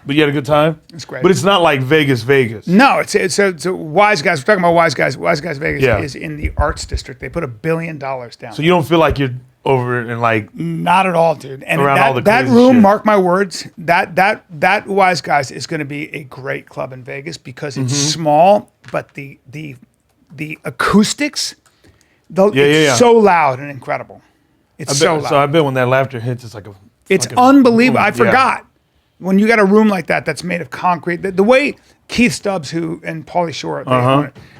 But you had a good time? It's great. But it's not like Vegas. No, it's Wise Guys. We're talking about Wise Guys. Wise Guys Vegas Yeah. is in the arts district. They put $1 billion down. So you don't feel like you're over it and like Not at all, dude. And around all the that crazy room, shit. mark my words, that Wise Guys is going to be a great club in Vegas because it's small, but the acoustics, it's so loud and incredible. It's so loud. So I bet when that laughter hits, it's like a. It's fucking unbelievable. boom. I forgot. When you got a room like that that's made of concrete, the way Keith Stubbs and Pauly Shore,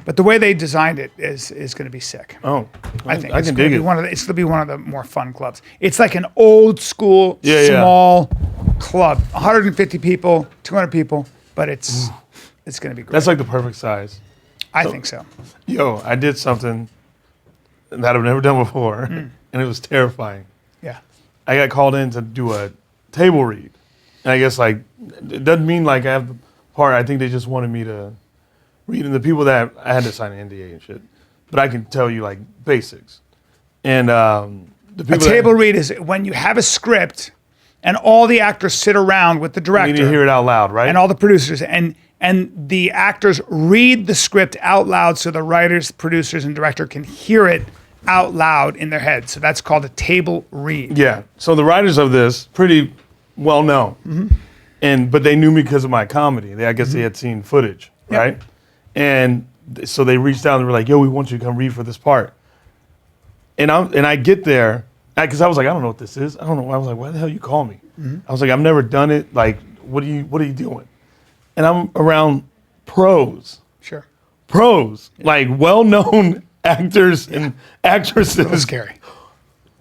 but the way they designed it is going to be sick. Oh, I think I it's can going dig to be it. it's going to be one of the more fun clubs. It's like an old school, small club, 150 people, 200 people, but it's going to be great. That's like the perfect size. I think so. Yo, I did something that I've never done before, and it was terrifying. Yeah. I got called in to do a table read. And I guess like, it doesn't mean like I have the part. I think they just wanted me to read. And the people that I had to sign an NDA and shit. But I can tell you like basics. And the people A table read is when you have a script and all the actors sit around with the director. You need to hear it out loud, right? And all the producers and the actors read the script out loud so the writers, producers, and director can hear it out loud in their head. So that's called a table read. Yeah. So the writers of this, pretty well known. But they knew me because of my comedy. I guess they had seen footage, right? And so they reached out and were like, yo, we want you to come read for this part. And I get there, because I was like, I don't know what this is. I don't know. I was like, why the hell you call me? I was like, I've never done it. Like, what are you doing? And I'm around pros. Sure. Pros. Like well-known actors and actresses. That was scary.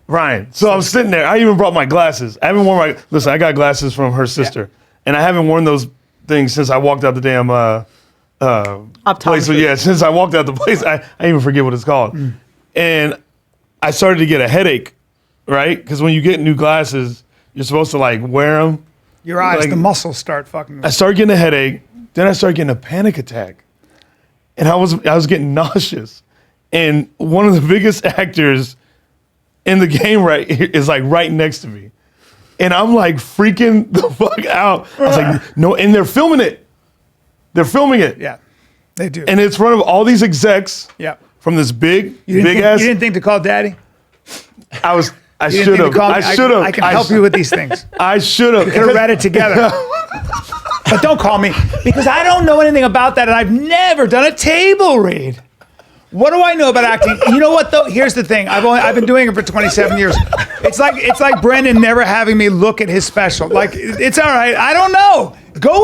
Ryan. So I'm sitting there. I even brought my glasses. I haven't worn listen, I got glasses from her sister. And I haven't worn those things since I walked out the damn place. So yeah, since I walked out the place, I even forget what it's called. And I started to get a headache, right? Because when you get new glasses, you're supposed to like wear them. Your eyes, like, the muscles start fucking. I started getting a headache. Then I started getting a panic attack. And I was getting nauseous. And one of the biggest actors in the game is like right next to me. And I'm like freaking the fuck out. I was like, no, and they're filming it. They're filming it. Yeah, they do. And it's in front of all these execs from this big ass. You didn't think to call Daddy? I should have. I can help you with these things. I should have. We could have read it together. But don't call me because I don't know anything about that and I've never done a table read. What do I know about acting? You know what though? Here's the thing. I've been doing it for 27 years. It's like Brendan never having me look at his special. Like it's all right. I don't know. Go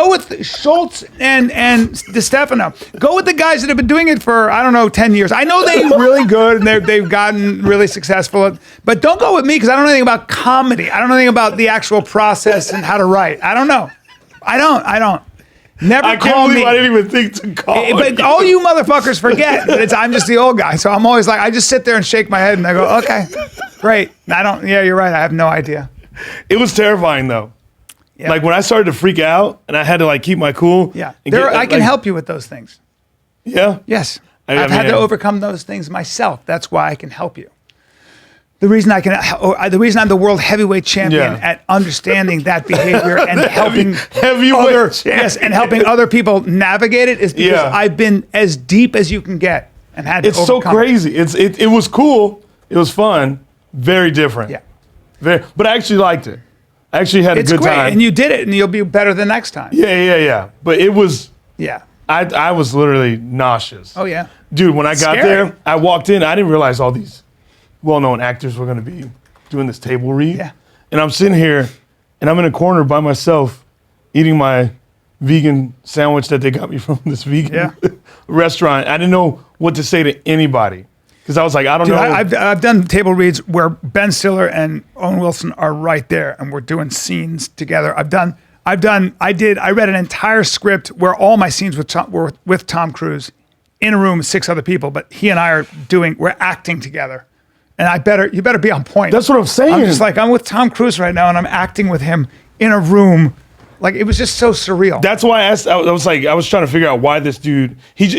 with Schultz and DeStefano. Go with the guys that have been doing it for 10 years. I know they're really good and they've gotten really successful. But don't go with me because I don't know anything about comedy. I don't know anything about the actual process and how to write. I don't know. I don't. Never I call can't believe me. I didn't even think to call. But all you motherfuckers forget that I'm just the old guy. So I'm always like, I just sit there and shake my head and I go, okay, great. Yeah, you're right. I have no idea. It was terrifying though. Yeah. Like when I started to freak out and I had to like keep my cool. Yeah. I can help you with those things. Yeah? Yes. I I've had to overcome those things myself. That's why I can help you. The reason I'm the world heavyweight champion at understanding that behavior and helping helping other people navigate it is because I've been as deep as you can get and had to overcome so crazy. It was cool. It was fun. Very different. Yeah. But I actually liked it. I actually had a good time. And you did it and you'll be better the next time. Yeah. But it was I was literally nauseous. Oh yeah. Dude, when I got there, I walked in, I didn't realize all these well-known actors were going to be doing this table read. Yeah. And I'm sitting here, and I'm in a corner by myself eating my vegan sandwich that they got me from this vegan restaurant. I didn't know what to say to anybody because I was like, I don't know. I've done table reads where Ben Stiller and Owen Wilson are right there, and we're doing scenes together. I read an entire script where all my scenes were with Tom Cruise in a room with 6 other people, but he and I we're acting together. And you better be on point. That's what I'm saying. I'm just like, I'm with Tom Cruise right now and I'm acting with him in a room. Like, it was just so surreal. That's why I asked, I was trying to figure out why this dude, he's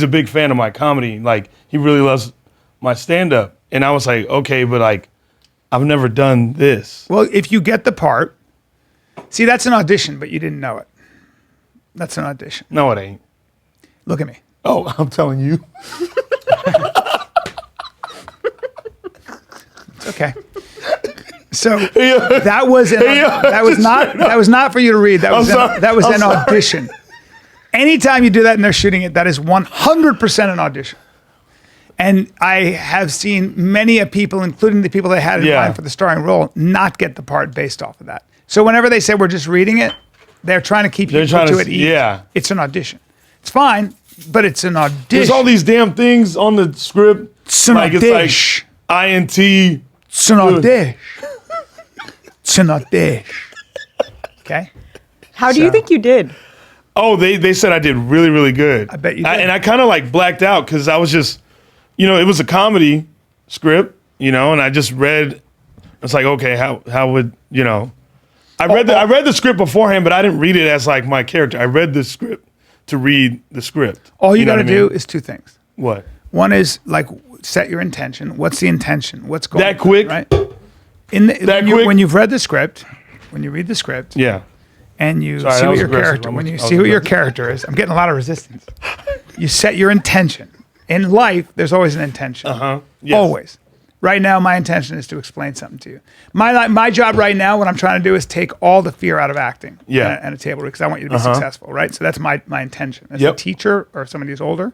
a big fan of my comedy. Like, he really loves my stand-up. And I was like, okay, but like, I've never done this. Well, if you get the part, See, that's an audition, but you didn't know it. That's an audition. No, it ain't. Look at me. Oh, I'm telling you. It's okay. So that was not for you to read. That was an audition. Anytime you do that and they're shooting it, that is 100% an audition. And I have seen many people, including the people they had in mind for the starring role, not get the part based off of that. So whenever they say we're just reading it, they're trying to keep you at ease. Yeah. It's an audition. It's fine, but it's an audition. There's all these damn things on the script. It's an audition. It's like INT. It's an audition. It's an audition. Okay? How do you think you did? Oh, they said I did really, really good. I bet you did. And I kind of like blacked out because I was just, it was a comedy script, and I just read. It's like, okay, how would I read the script beforehand, but I didn't read it as like my character. I read the script to read the script. All you got to do is two things. What? One is like set your intention. What's the intention? What's going on? That quick? Right? When you've read the script, when you read the script, Yeah. and you see what your character, when you see who your character is, I'm getting a lot of resistance. You set your intention. In life, there's always an intention. Yes. Always. Right now, my intention is to explain something to you. My job right now, what I'm trying to do is take all the fear out of acting and a table read because I want you to be successful, right? So that's my intention. As a teacher or somebody who's older.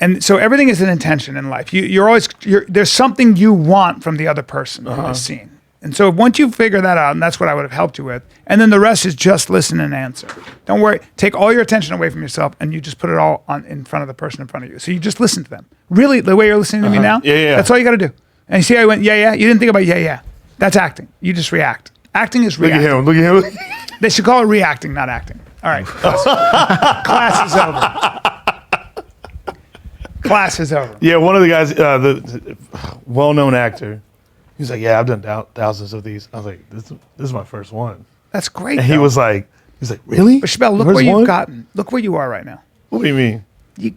And so everything is an intention in life. There's something you want from the other person in the scene. And so once you figure that out, and that's what I would have helped you with, and then the rest is just listen and answer. Don't worry. Take all your attention away from yourself, and you just put it all in front of the person in front of you. So you just listen to them. Really, the way you're listening to me now, that's all you got to do. And you see how I went, yeah. You didn't think about yeah. That's acting. You just react. Acting is reacting. Look at him. They should call it reacting, not acting. All right. Class is over. Class is over. Yeah, one of the guys, the well-known actor, he's like, yeah, I've done thousands of these. I was like, this is my first one. That's great. And he was like, really? But Shapel, look where you've gotten. Look where you are right now. What do you mean? You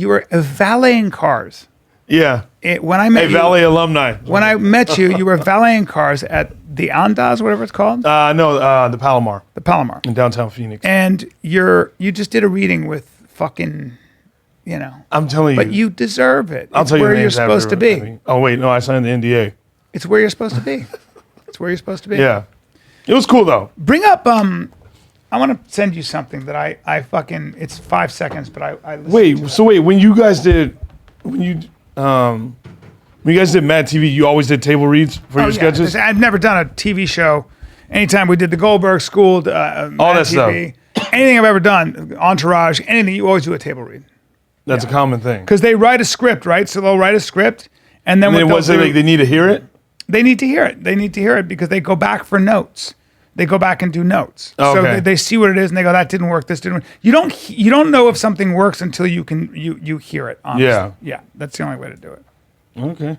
were valeting cars. Yeah. When I met you, valet alumni. When I met you, you were valeting cars at the Andaz, whatever it's called. No, the Palomar. The Palomar In downtown Phoenix. And you just did a reading with fucking, I'm telling you. But you deserve it. I'll tell you where you're supposed to be. Oh wait, no, I signed the NDA. It's where you're supposed to be. It's where you're supposed to be. Yeah. It was cool though. Bring up I want to send you something that I fucking, it's 5 seconds, but I listened to it. when you guys did Mad TV, you always did table reads for your sketches? I've never done a TV show. Anytime we did the Goldberg School, all that stuff. Anything I've ever done, Entourage, anything, you always do a table read. That's a common thing. Because they write a script, right? So they'll write a script, and then they need to hear it? They need to hear it. They need to hear it because they go back for notes. They go back and do notes. Oh, okay. So they see what it is and they go, that didn't work, this didn't work. You don't know if something works until you hear it, honestly. Yeah. Yeah, that's the only way to do it. Okay.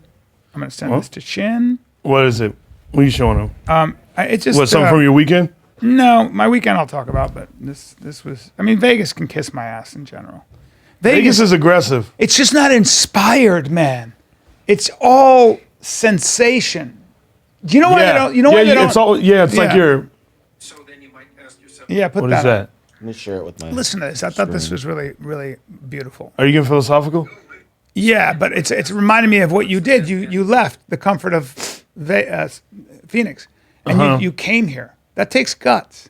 I'm going to send this to Shin. What is it? What are you showing him? It's just something from your weekend? No, my weekend I'll talk about, but this was, Vegas can kiss my ass in general. Vegas is aggressive. It's just not inspired, man. It's all sensation. Do you know why they don't? You know why they don't? It's like you're. So then you might ask yourself. Yeah, put What that. is that? Let me share it with my. Listen to this. I thought this was really, really beautiful. Are you getting philosophical? Yeah, but it's reminding me of what you did. You left the comfort of Phoenix, and you came here. That takes guts.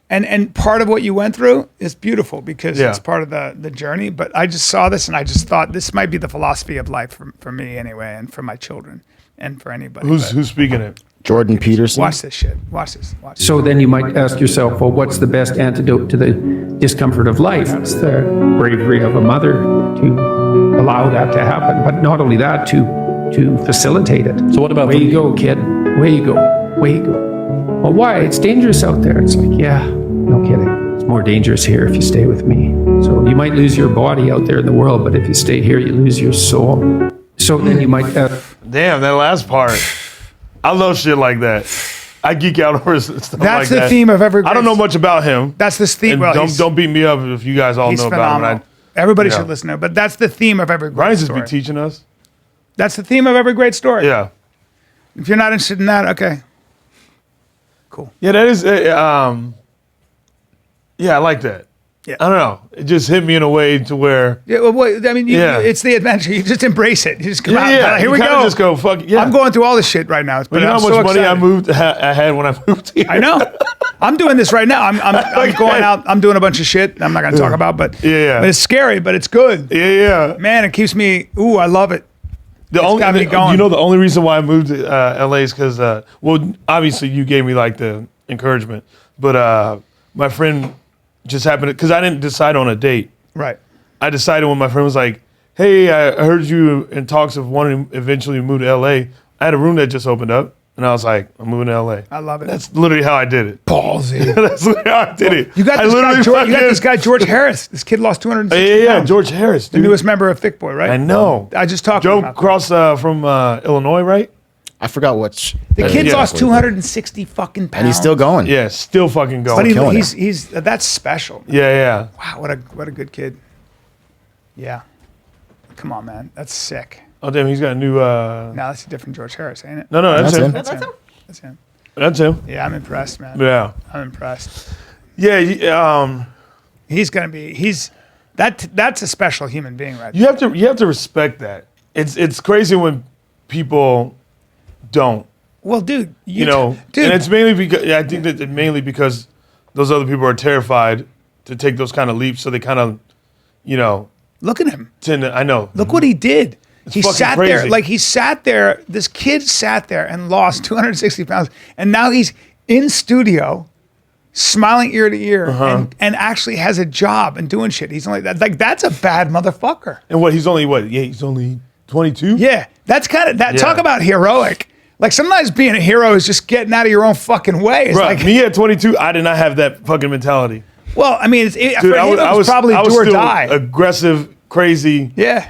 And part of what you went through is beautiful because it's part of the journey. But I just saw this and I just thought this might be the philosophy of life for me anyway, and for my children, and for anybody. Who's speaking it? Jordan Peterson. Watch this shit. Watch this. So then you might ask yourself, well, what's the best antidote to the discomfort of life? It's the bravery of a mother to allow that to happen, but not only that, to facilitate it. So what about Way you go, kid. Way you go. Way you go. Well, why? It's dangerous out there. It's like, yeah, no kidding. It's more dangerous here if you stay with me. So you might lose your body out there in the world, but if you stay here, you lose your soul. So then you might... Damn, that last part. I love shit like that. I geek out over stuff like that. That's the theme of every. I don't know much about him. That's the theme. And don't beat me up if you guys all know about him. Everybody should listen to it. But that's the theme of every great Brian's story. just be teaching us. That's the theme of every great story. Yeah. If you're not interested in that, okay. Cool. Yeah, that is. Yeah, I like that. Yeah. I don't know. It just hit me in a way to where. Yeah, well, I mean, it's the adventure. You just embrace it. You just come out. Yeah, Here you we kinda go. just go, fuck yeah. I'm going through all this shit right now. But you know how much money I had when I moved here? I know. I'm doing this right now. I'm going out. I'm doing a bunch of shit I'm not going to talk about, but Yeah. but it's scary, but it's good. Yeah. Man, it keeps me, I love it. The got me going. You know, the only reason why I moved to LA is because, well, obviously you gave me like the encouragement, but my friend just happened to, because I didn't decide on a date. Right. I decided when my friend was like, hey, I heard you in talks of wanting to eventually move to LA. I had a room that just opened up, and I was like, I'm moving to LA. I love it. That's literally how I did it. Ballsy. That's literally how I did it. You got this guy, George Harris. This kid lost 260 Yeah, pounds. George Harris, The dude. newest member of Thick Boy, right? I know. I just talked to Joe him about Cross from Illinois, right? I forgot which. the kid lost 260 fucking pounds. And he's still going. Yeah, still fucking going. But killing he's that's special. Yeah. Wow, what a good kid. Yeah. Come on, man. That's sick. Oh, damn, he's got a new... Now that's a different George Harris, ain't it? No, that's him. That's him. That's him. That's him. Yeah, I'm impressed, man. Yeah. I'm impressed. Yeah, He's gonna be. That's a special human being, right? you have to respect that. It's crazy when people don't. Well, dude, You know, dude. and it's mainly because I think that mainly because those other people are terrified to take those kind of leaps, so they kind of, look at him. tend to. I know. Look what he did. He fucking sat crazy. there, like he sat there. This kid sat there and lost 260 pounds, and now he's in studio, smiling ear to ear, and actually has a job and doing shit. He's only like that's a bad motherfucker. And he's only what? Yeah, he's only 22. Yeah, that's kind of that. Yeah. Talk about heroic. Like sometimes being a hero is just getting out of your own fucking way. It's Bro, like, me at 22, I did not have that fucking mentality. well, I mean, for Dude, him, it was probably do or still die. aggressive, crazy. Yeah.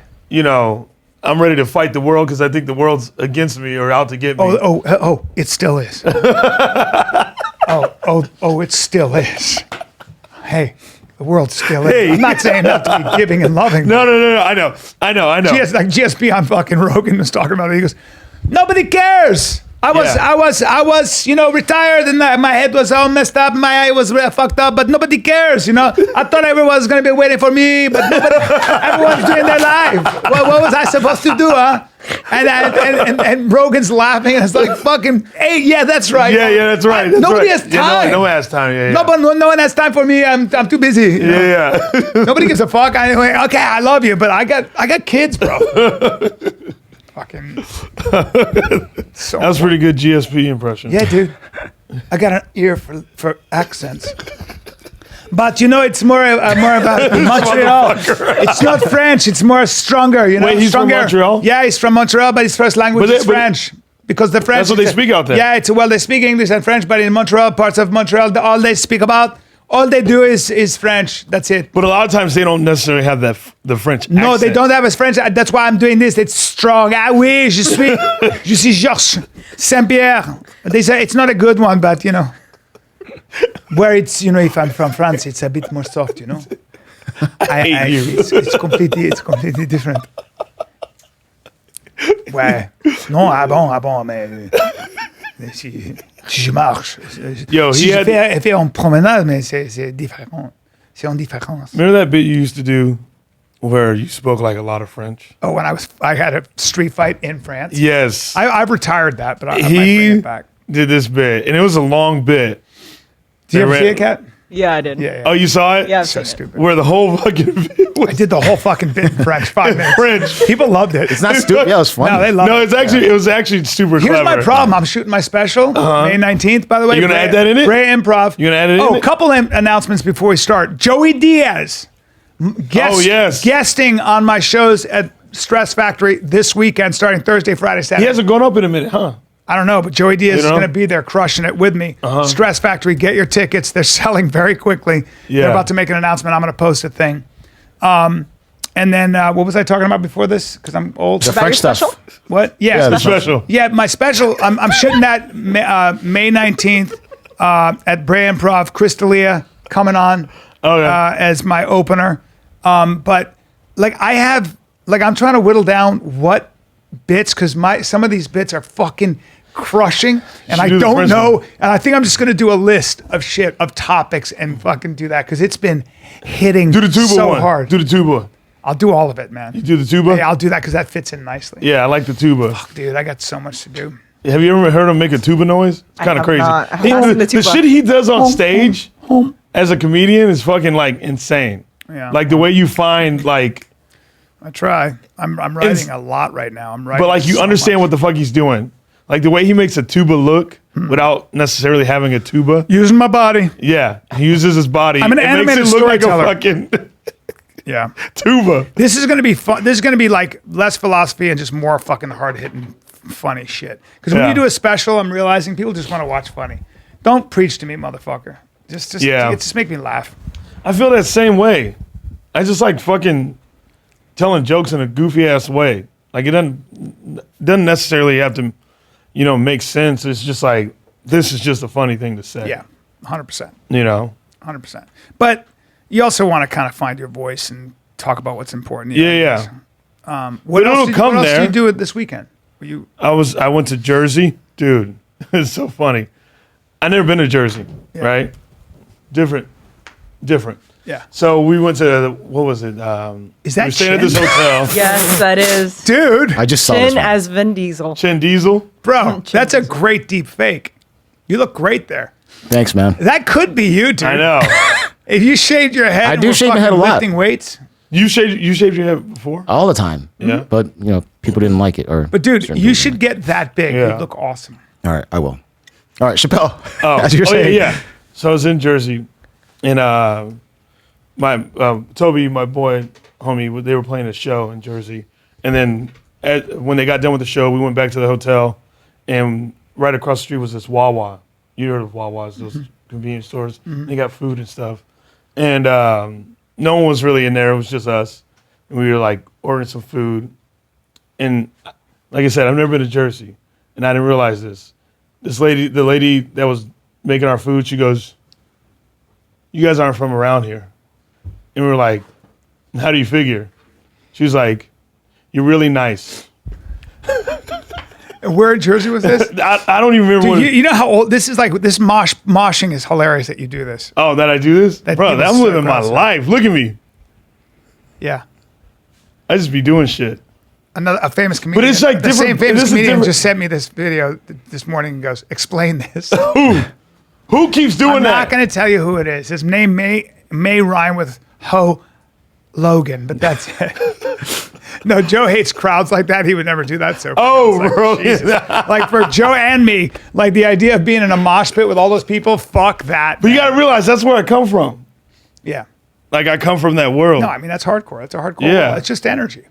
I'm ready to fight the world because I think the world's against me or out to get me. Oh, it still is. It still is. Hey, the world still is. Hey. I'm not saying not to be giving and loving. No. I know. GSP on fucking Rogan was talking about it. He goes, nobody cares. I was, retired and my head was all messed up, my eye was fucked up, but nobody cares, I thought everyone was gonna be waiting for me, but everyone's doing their life. What was I supposed to do, huh? And Rogan's laughing, and it's like fucking, hey, yeah, that's right. Yeah, that's right. Nobody has time. Yeah, no one has time. Yeah. No one has time for me. I'm too busy. Yeah. Nobody gives a fuck. Anyway, okay, I love you, but I got kids, bro. Fucking. So That was a pretty good GSP impression. yeah, dude. I got an ear for accents. But it's more about Montreal. It's not French. It's more stronger. Wait, he's from stronger. Montreal? Yeah, he's from Montreal, but his first language is French. Because the French. That's what they speak out there. Yeah, they speak English and French, but in Montreal, parts of Montreal, all they speak about, all they do is French. That's it. But a lot of times they don't necessarily have the French No, accent. they don't have a French. That's why I'm doing this. It's strong. Ah oui, je suis Georges Saint-Pierre. They say it's not a good one, but where it's if I'm from France, it's a bit more soft. It's completely different. Ouais. Non, bon, mais si je marche, Yo, si he je had- fais en promenade, mais c'est différent. C'est en différence. Remember that bit you used to do where you spoke like a lot of French? Oh, when I had a street fight in France. Yes. I've retired that, but I might bring He it back. did this bit, and it was a long bit. Do you ever They see ran- it, Kat? Yeah, I did. Yeah. Oh, you saw it? Yeah, I've So seen it. stupid. Where the whole fucking bit I was did the whole fucking bit in French, 5 minutes. French. People loved it. It's not stupid. Yeah, it was funny. No, they loved No, it. it was actually super Here's clever. my problem. I'm shooting my special May 19th, by the way. You gonna add that in it? Bray Improv. You gonna add it in Oh, a it? couple announcements before we start. Joey Diaz. Yes. Guesting on my shows at Stress Factory this weekend, starting Thursday, Friday, Saturday. He hasn't gone up in a minute, huh? I don't know, but Joey Diaz is know? going to be there crushing it with me. Stress Factory, get your tickets. They're selling very quickly. Yeah. They're about to make an announcement. I'm going to post a thing. And then what was I talking about before this? Because I'm old. The French stuff. special? What? Yeah, Yeah, the Special. Yeah, my special. I'm shooting that May 19th at Bray Improv. Crystalia coming on as my opener. But I'm trying to whittle down what bits, because some of these bits are fucking crushing, and Should I do the don't first know. one. And I think I'm just gonna do a list of shit of topics and fucking do that because it's been hitting Do the tuba so one. hard. Do the tuba. I'll do all of it, man. You do the tuba? Yeah, I'll do that because that fits in nicely. Yeah, I like the tuba. Dude, I got so much to do. Have you ever heard him make a tuba noise? It's kind of have crazy. not. I have not seen the The tuba. shit he does on stage as a comedian is fucking like insane. Yeah. Like the way you find like, I try. I'm writing a lot right now. I'm writing. but like you so understand much. what the fuck he's doing. Like the way he makes a tuba look without necessarily having a tuba. Using my body. Yeah, he uses his body. I'm an it animated makes it look like a storyteller. fucking Yeah. tuba. This is gonna be fun. This is gonna be like less philosophy and just more fucking hard hitting, funny shit. Because when Yeah. you do a special, I'm realizing people just want to watch funny. Don't preach to me, motherfucker. Just Yeah. just make me laugh. I feel that same way. I just like fucking telling jokes in a goofy ass way. Like it doesn't necessarily have to, make sense. It's just like this is just a funny thing to say. Yeah, 100%, You know. 100%. But you also want to kind of find your voice and talk about what's important. Yeah. What But else it'll did, come what else there. did you do this weekend? Were you? I went to Jersey, dude. It's so funny. I never been to Jersey, right? Different. Yeah. So we went to what was it? Is that we were staying at this Chin? hotel. Yes, that is. Dude, I just saw this Chin one. as Vin Diesel. Chin Diesel. bro, that's a great deep fake. You look great there. Thanks, man. That could be you, dude. I know. If you shaved your head, I and do were shave my head a fucking lot. lifting weights. You shaved your head before? All the time. Yeah. But, people didn't like it. But dude, certain you people. should get that big. Yeah. You look awesome. All right, I will. All right, Chappelle. Oh, As you were saying. yeah. So I was in Jersey, and my Toby, my boy, homie, they were playing a show in Jersey, and then when they got done with the show, we went back to the hotel, and right across the street was this Wawa. You heard of Wawas, those convenience stores. They got food and stuff, and no one was really in there. It was just us, and we were like ordering some food, and like I said, I've never been to Jersey, and I didn't realize this. The lady that was making our food, she goes, "You guys aren't from around here." And we were like, "How do you figure?" She was like, "You're really nice." And where in Jersey was this? I don't even remember Dude, what. you know how old this is? Like this moshing is hilarious that you do this. Oh, that I do this? That Bro, people I'm so living my aggressive. life. Look at me. Yeah. I just be doing shit. A famous comedian. it's like the different- same famous this is comedian different- just sent me this video this morning and goes, "Explain this." Who keeps doing I'm that? not going to tell you who it is. His name may rhyme with Ho Logan, but that's it. No, Joe hates crowds like that. He would never do that. So Oh, it's like, bro. Jesus. Like for Joe and me, like the idea of being in a mosh pit with all those people, fuck that. But you man. got to realize that's where I come from. Yeah. Like, I come from that world. No, I mean that's hardcore. That's a hardcore. Yeah. It's just energy.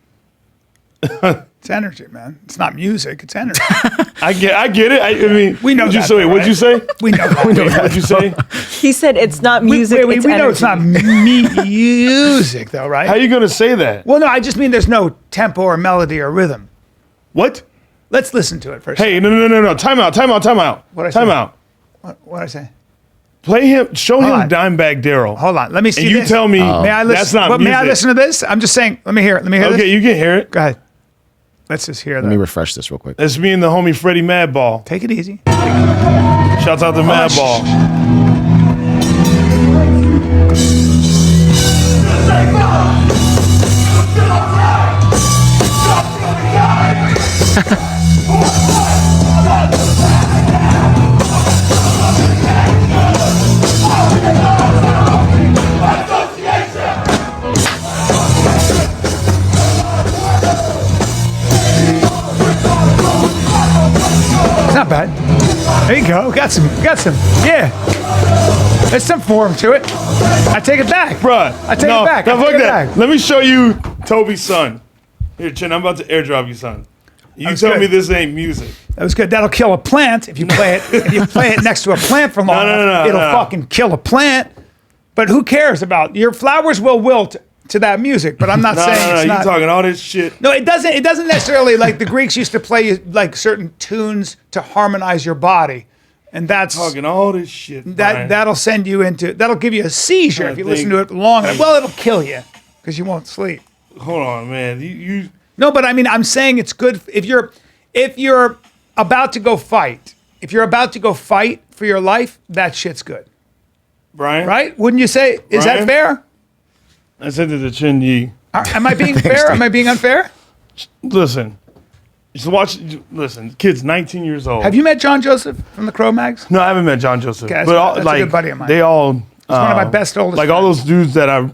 It's energy, man. It's not music. It's energy. I get it. I mean, We know what'd you that, say? though, What'd you say? We know that. What'd you say? He said it's not music. We it's know it's not energy. music, though, right? How you going to say that? Well, no, I just mean there's no tempo or melody or rhythm. What? Let's listen to it first. Hey, no. Time out. What'd I say? Time out. What did I say? Play him, show him on. Dimebag Daryl. Hold on. Let me see And you this. tell me May I listen? that's not May music. I listen to this? I'm just saying. Let me hear it. Let me hear Okay, this. you can hear it. Go ahead. Let's just hear Let me that. refresh this real quick. That's me and the homie Freddie Madball. Take it easy. Shouts out to Madball. It's not bad. There you go. Got some. Yeah. There's some form to it. I take it back. Bruh. I take it back. No, I fuck take it that. back. Let me show you Toby's son. Here, Chin, I'm about to airdrop you, son. You That's tell good. me this ain't music. That was good. That'll kill a plant if you play it. If you play it next to a plant for long enough, it'll fucking kill a plant. But who cares about your flowers will wilt to that music? But I'm not saying it's You not. talking all this shit. No, it doesn't. It doesn't necessarily like the Greeks used to play like certain tunes to harmonize your body, and that's Talking all this shit. Brian. that'll send you into that'll give you a seizure I if you listen think- to it long enough. Well, it'll kill you because you won't sleep. Hold on, man. You No, but I mean, I'm saying it's good if you're about to go fight, if you're about to go fight for your life, that shit's good, Brian, right? Wouldn't you say? Is that Brian? fair? I said to the Chin Yi, Am I being fair? Am I being unfair? listen, just watch. Listen, kid's 19 years old. Have you met John Joseph from the Crow Mags? No, I haven't met John Joseph. Okay, but that's a good buddy of mine. They all. He's one of my best oldest Like all friends. those dudes that I,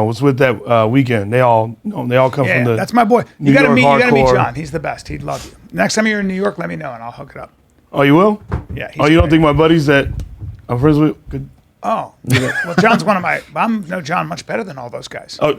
was with that weekend. They all come Yeah, from the. that's my boy. New You gotta York meet hardcore. John. He's the best. He'd love you. Next time you're in New York, let me know and I'll hook it up. Oh, you will? Yeah. Oh, you don't think my buddies that I'm friends with could? Oh, well, John's one of my. I know John much better than all those guys. Oh,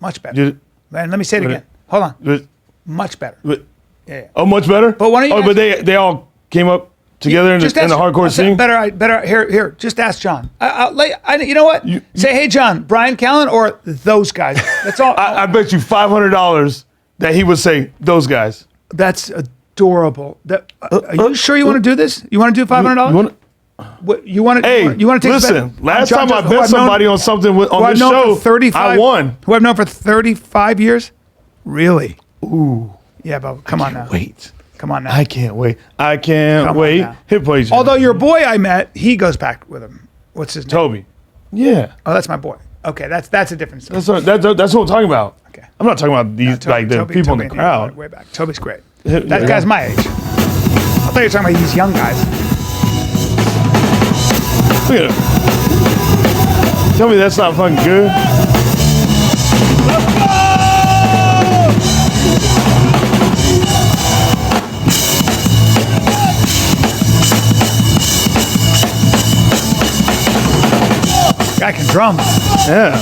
Much better. did Man, let me say it again. Hold on. it? Much better. But, Yeah. oh, much better. But why don't you Oh, but ask- they all came up together in the Just ask- hardcore scene. Better. Here. Just ask John. You know what? Say, hey, John, Brian Callen, or those guys. That's all. I bet you $500 that he would say those guys. That's adorable. Are you sure you want to do this? You want to do $500? You wanna- You want to? Hey, you want to take? listen. Last John time I Joseph, who bet I've known- somebody on something who on I've this known show, for 35, I won. Who I've known for 35 years? Really? Ooh. Yeah, but come on now. Wait. Come on now. I can't wait. I can't Come on wait. now. Hit play. Jim. Although your boy I met, he goes back with him. What's his name? Toby. Yeah. Oh, that's my boy. Okay, that's a different story. That's what I'm talking about. Okay. I'm not talking about these the people in the and he crowd. Way back. Toby's great. Yeah, That yeah. guy's my age. I thought you were talking about these young guys. Look at it. Tell me that's not fucking good. Guy can drum. Yeah.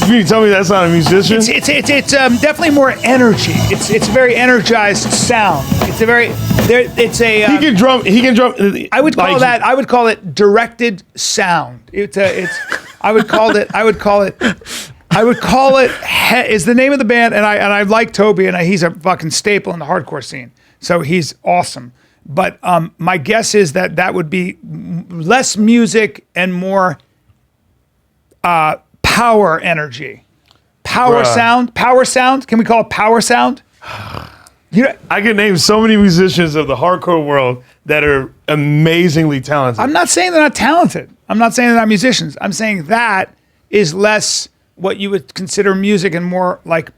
You mean to tell me that's not a musician? It's definitely more energy. It's a very energized sound. It's a very there. It's a. he can drum. He can drum. I would call that. I would call it directed sound. It's. I would call it. Is the name of the band, and I like Toby, and he's a fucking staple in the hardcore scene. So he's awesome. But my guess is that would be less music and more power energy. Power Bruh. sound. Can we call it power sound? I can name so many musicians of the hardcore world that are amazingly talented. I'm not saying they're not talented. I'm not saying they're not musicians. I'm saying that is less what you would consider music and more like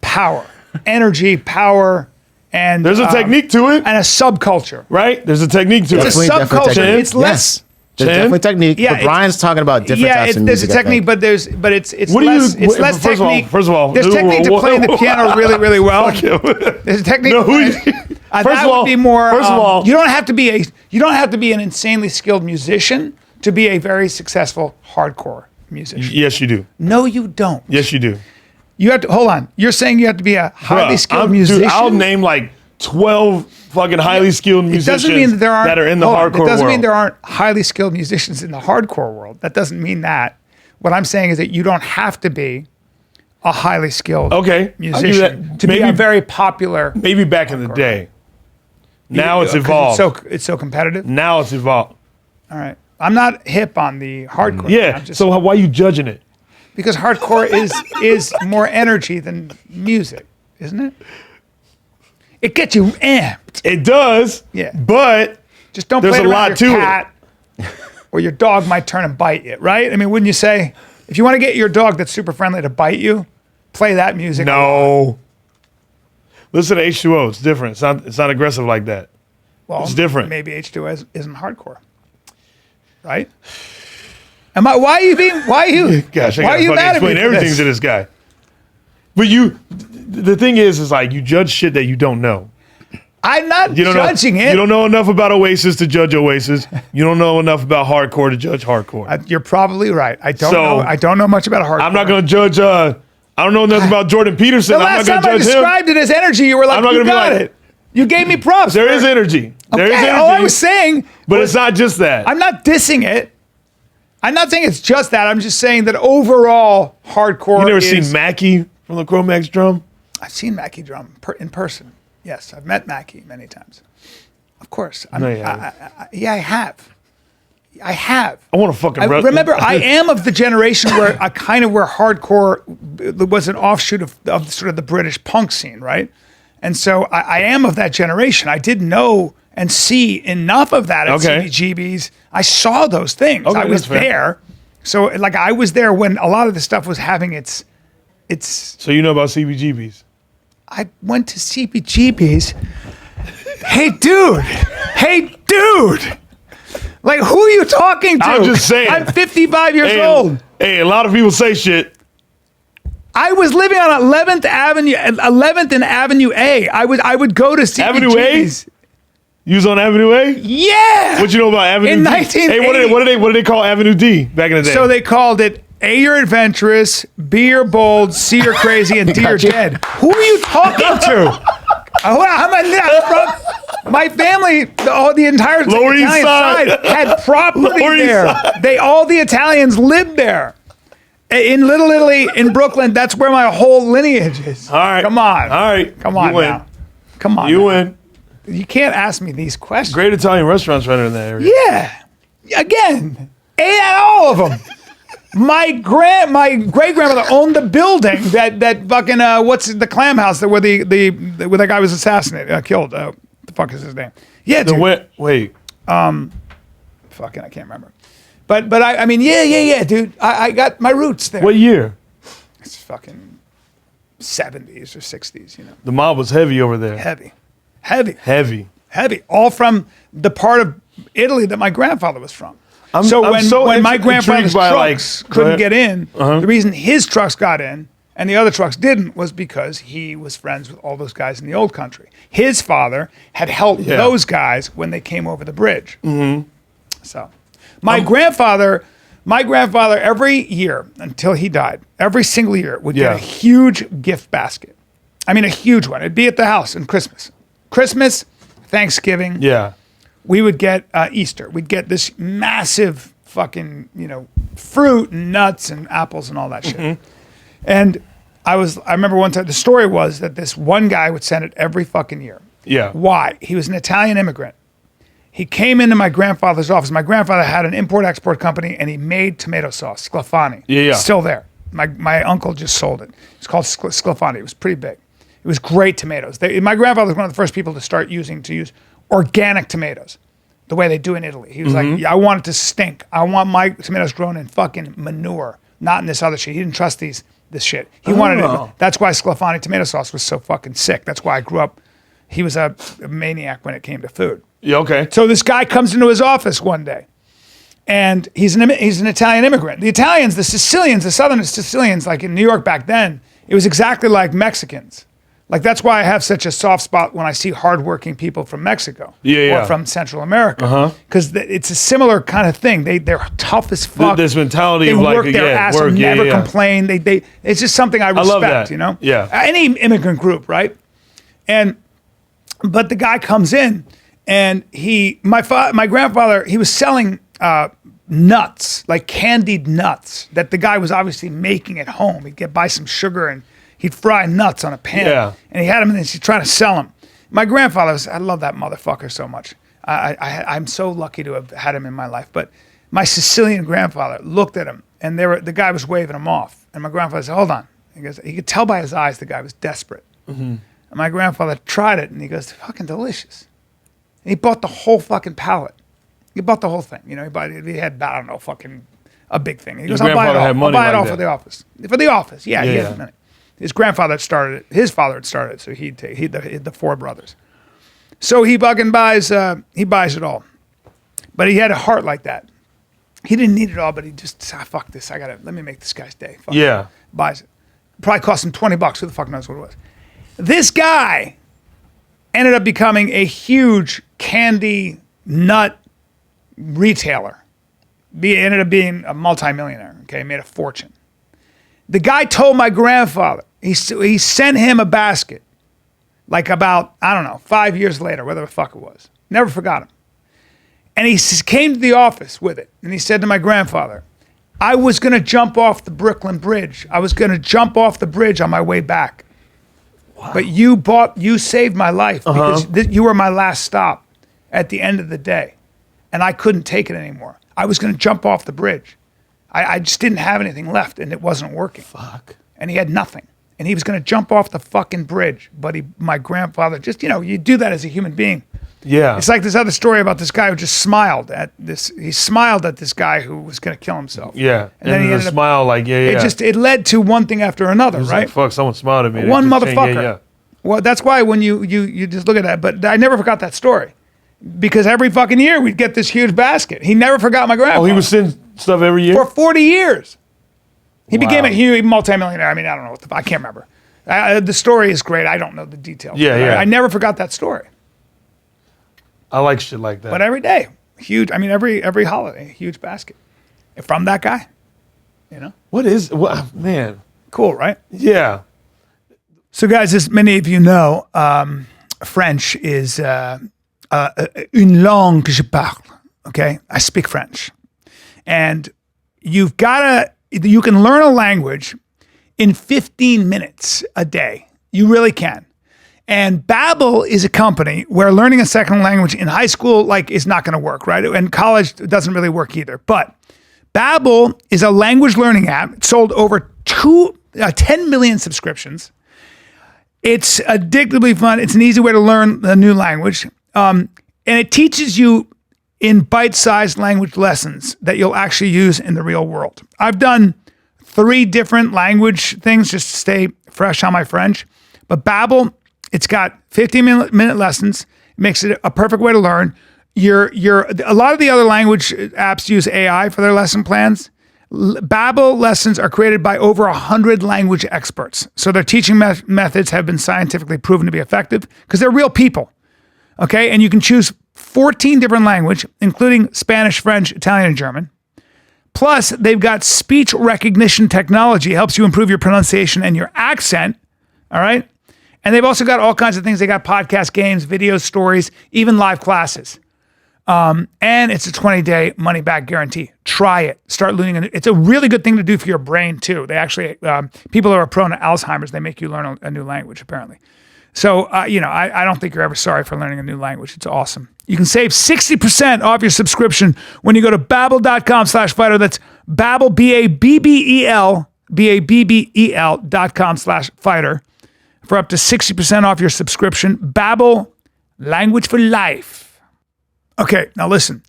power, energy, power, and There's a technique to it, and a subculture. right? There's a technique to It's a it. Definitely subculture. technique. It's less. There's Chin? definitely technique. Yeah, but Brian's talking about different Yeah, types of there's a music. I technique, think. but it's What do you- less. It's less first of all- technique. first of all, there's technique to playing the piano really, really well. Okay. There's a technique. No, to who playing- you- that first of would all- be more. first of all- you don't have to be an insanely skilled musician to be a very successful hardcore musician. Yes, you do. No, you don't. Yes, you do. You have to hold on. You're saying you have to be a highly Bruh, skilled dude, musician. I'll name like 12 fucking highly skilled It musicians doesn't mean that there aren't that are in the hold on, hardcore It doesn't world. mean there aren't highly skilled musicians in the hardcore world. That doesn't mean that. What I'm saying is that you don't have to be a highly skilled Okay, I'll give you musician that. to be a very popular. Maybe back in the day. Now it's 'cause evolved. It's so competitive. Now it's evolved. All right. I'm not hip on the hardcore. Yeah. I'm just, So why are you judging it? because hardcore is more energy than music, isn't it? It gets you amped. It does. Yeah. But Just don't There's play it a around lot your to it. cat, or your dog might turn and bite you, right? I mean, wouldn't you say, if you want to get your dog that's super friendly to bite you, play that music. no. Listen to H2O. It's different. It's not aggressive like that. Well, it's different. Maybe H2O isn't hardcore, right? Why are you? Gosh, I why are gotta you fucking mad at me explain for everything this? to this guy. But the thing is like you judge shit that you don't know. I'm not You don't judging know, it. You don't know enough about Oasis to judge Oasis. You don't know enough about hardcore to judge hardcore. You're probably right. I don't So, know. I don't know much about hardcore. I'm not going to judge. I don't know nothing about Jordan Peterson. The I'm last not time I going to judge him. described it as energy, you were like, I'm not "You gonna be got like- it." You gave me props. There is energy. There is Okay, energy. all I was saying, but it's not just that. I'm not dissing it. I'm not saying it's just that. I'm just saying that overall, hardcore. You never is, seen Mackie from the Chromax drum? I've seen Mackie drum in person. Yes, I've met Mackie many times. Of course. No, you haven't. Yeah, I have. I have. I want to fucking Remember, I am of the generation where where hardcore was an offshoot of sort of the British punk scene, right? And so I am of that generation. I did know and see enough of that at CBGB's. I saw those things. Okay, I was that's fair. there. So like I was there when a lot of the stuff was having its. So you know about CBGBs? I went to CBGB's. Hey, dude. Like, who are you talking to? I'm just saying. I'm 55 years old. Hey, a lot of people say shit. I was living on 11th and Avenue A. I would go to CBGB's. Avenue A? You was on Avenue A? Yeah. What you know about Avenue In D? 1980. Hey, what did they call Avenue D back in the day? So they called it A, you're adventurous, B, you're bold, C, you're crazy, and D, you're dead. Who are you talking to? My family, the entire Lower East Italian Side. side had property Lower East there. Side. All the Italians lived there. In Little Italy, in Brooklyn, that's where my whole lineage is. All right. Come on. All right. Come on You win. now. Come on. You now. win. You can't ask me these questions. Great Italian restaurants right in that area. Yeah. Again, at all of them. My great grandmother owned the building that fucking what's the clam house where where that guy was assassinated, killed. The fuck is his name? Yeah, dude. Wait. Fucking, I can't remember. But I mean, yeah, dude. I got my roots there. What year? It's fucking 70s or 60s, you know. The mob was heavy over there. Heavy. All from the part of Italy that my grandfather was from. I'm When so my grandfather's intrigued by, trucks like, couldn't get in, Uh-huh. the reason his trucks got in and the other trucks didn't was because he was friends with all those guys in the old country. His father had helped those guys when they came over the bridge. Mm-hmm. So my grandfather every year until he died, every single year would get a huge gift basket. I mean, a huge one. It'd be at the house on Christmas, Thanksgiving. Yeah. We would get Easter. We'd get this massive fucking, fruit and nuts and apples and all that shit. Mm-hmm. And I remember one time, the story was that this one guy would send it every fucking year. Yeah. Why? He was an Italian immigrant. He came into my grandfather's office. My grandfather had an import-export company and he made tomato sauce, Sclafani. Yeah. Still there. My uncle just sold it. It's called Sclafani. It was pretty big. It was great tomatoes. My grandfather was one of the first people to use organic tomatoes, the way they do in Italy. He was like, I want it to stink. I want my tomatoes grown in fucking manure, not in this other shit. He didn't trust this shit. He wanted it. That's why Sclafani tomato sauce was so fucking sick. That's why I grew up. He was a maniac when it came to food. Yeah, okay. So this guy comes into his office one day, and he's an Italian immigrant. The Italians, the Sicilians, the Southern Sicilians, like in New York back then, it was exactly like Mexicans. Like, that's why I have such a soft spot when I see hardworking people from Mexico or from Central America. Because it's a similar kind of thing. They're tough as fuck. This mentality they of work their ass off, never complain. It's just something I respect, love that. you know? Yeah. Any immigrant group, right? But the guy comes in, and my grandfather, he was selling nuts, like candied nuts, that the guy was obviously making at home. He'd buy some sugar and he'd fry nuts on a pan, and he had them, and he's trying to sell them. My grandfather I love that motherfucker so much. I'm so lucky to have had him in my life. But my Sicilian grandfather looked at him, and the guy was waving him off. And my grandfather said, "Hold on." He goes, he could tell by his eyes the guy was desperate. And my grandfather tried it, and he goes, "Fucking delicious." And he bought the whole fucking pallet. He bought the whole thing. He had, I don't know, fucking a big thing. He goes, "I'll buy it all. I'll buy it all for the office." For the office, yeah. He had money. His grandfather had started it. His father had started it, so he'd the four brothers. So he fucking buys it all. But he had a heart like that. He didn't need it all, but he just fuck this. Let me make this guy's day. Fuck it. Buys it. Probably cost him $20. Who the fuck knows what it was? This guy ended up becoming a huge candy nut retailer. He ended up being a multimillionaire. Okay, made a fortune. The guy told my grandfather, he sent him a basket, like about, I don't know, 5 years later, whatever the fuck it was. Never forgot him. And he came to the office with it, and he said to my grandfather, "I was going to jump off the Brooklyn Bridge. I was going to jump off the bridge on my way back. Wow. But you saved my life because you were my last stop at the end of the day, and I couldn't take it anymore. I was going to jump off the bridge. I just didn't have anything left, and it wasn't working. Fuck. And he had nothing. And he was going to jump off the fucking bridge. But my grandfather, just, you do that as a human being. Yeah. It's like this other story about this guy who just smiled at this. He smiled at this guy who was going to kill himself. Yeah. And then he the ended up, smile, like, yeah. it led to one thing after another, It's right? like, fuck, someone smiled at me. One It just changed. motherfucker. Yeah. Well, that's why when you just look at that. But I never forgot that story. Because every fucking year we'd get this huge basket. He never forgot my grandfather. Oh, he was sending stuff every year? For 40 years. He became a Wow. huge multimillionaire. I mean, I don't know I can't remember. The story is great. I don't know the details. Yeah, yeah. I never forgot that story. I like shit like that. But every day, huge. I mean, every holiday, huge basket from that guy. Man. Cool, right? Yeah. So, guys, as many of you know, French is une langue que je parle. Okay, I speak French, and you can learn a language in 15 minutes a day. You really can. And Babbel is a company where learning a second language in high school is not going to work, right? And college doesn't really work either. But Babbel is a language learning app. It sold over 10 million subscriptions. It's addictively fun. It's an easy way to learn a new language. And it teaches you in bite-sized language lessons that you'll actually use in the real world. I've done 3 different language things just to stay fresh on my French. But Babbel, it's got 15-minute lessons. It makes it a perfect way to learn. A lot of the other language apps use AI for their lesson plans. Babbel lessons are created by over 100 language experts. So their teaching methods have been scientifically proven to be effective because they're real people. Okay, and you can choose 14 different languages, including Spanish, French, Italian, and German. Plus, they've got speech recognition technology. It helps you improve your pronunciation and your accent. All right. And they've also got all kinds of things. They got podcast games, videos, stories, even live classes. And it's a 20-day money-back guarantee. Try it. Start learning. It's a really good thing to do for your brain, too. They actually, people who are prone to Alzheimer's, they make you learn a new language, apparently. So, I don't think you're ever sorry for learning a new language. It's awesome. You can save 60% off your subscription when you go to babbel.com/fighter. That's Babbel, Babbel.com/fighter for up to 60% off your subscription. Babbel, language for life. Okay, now listen.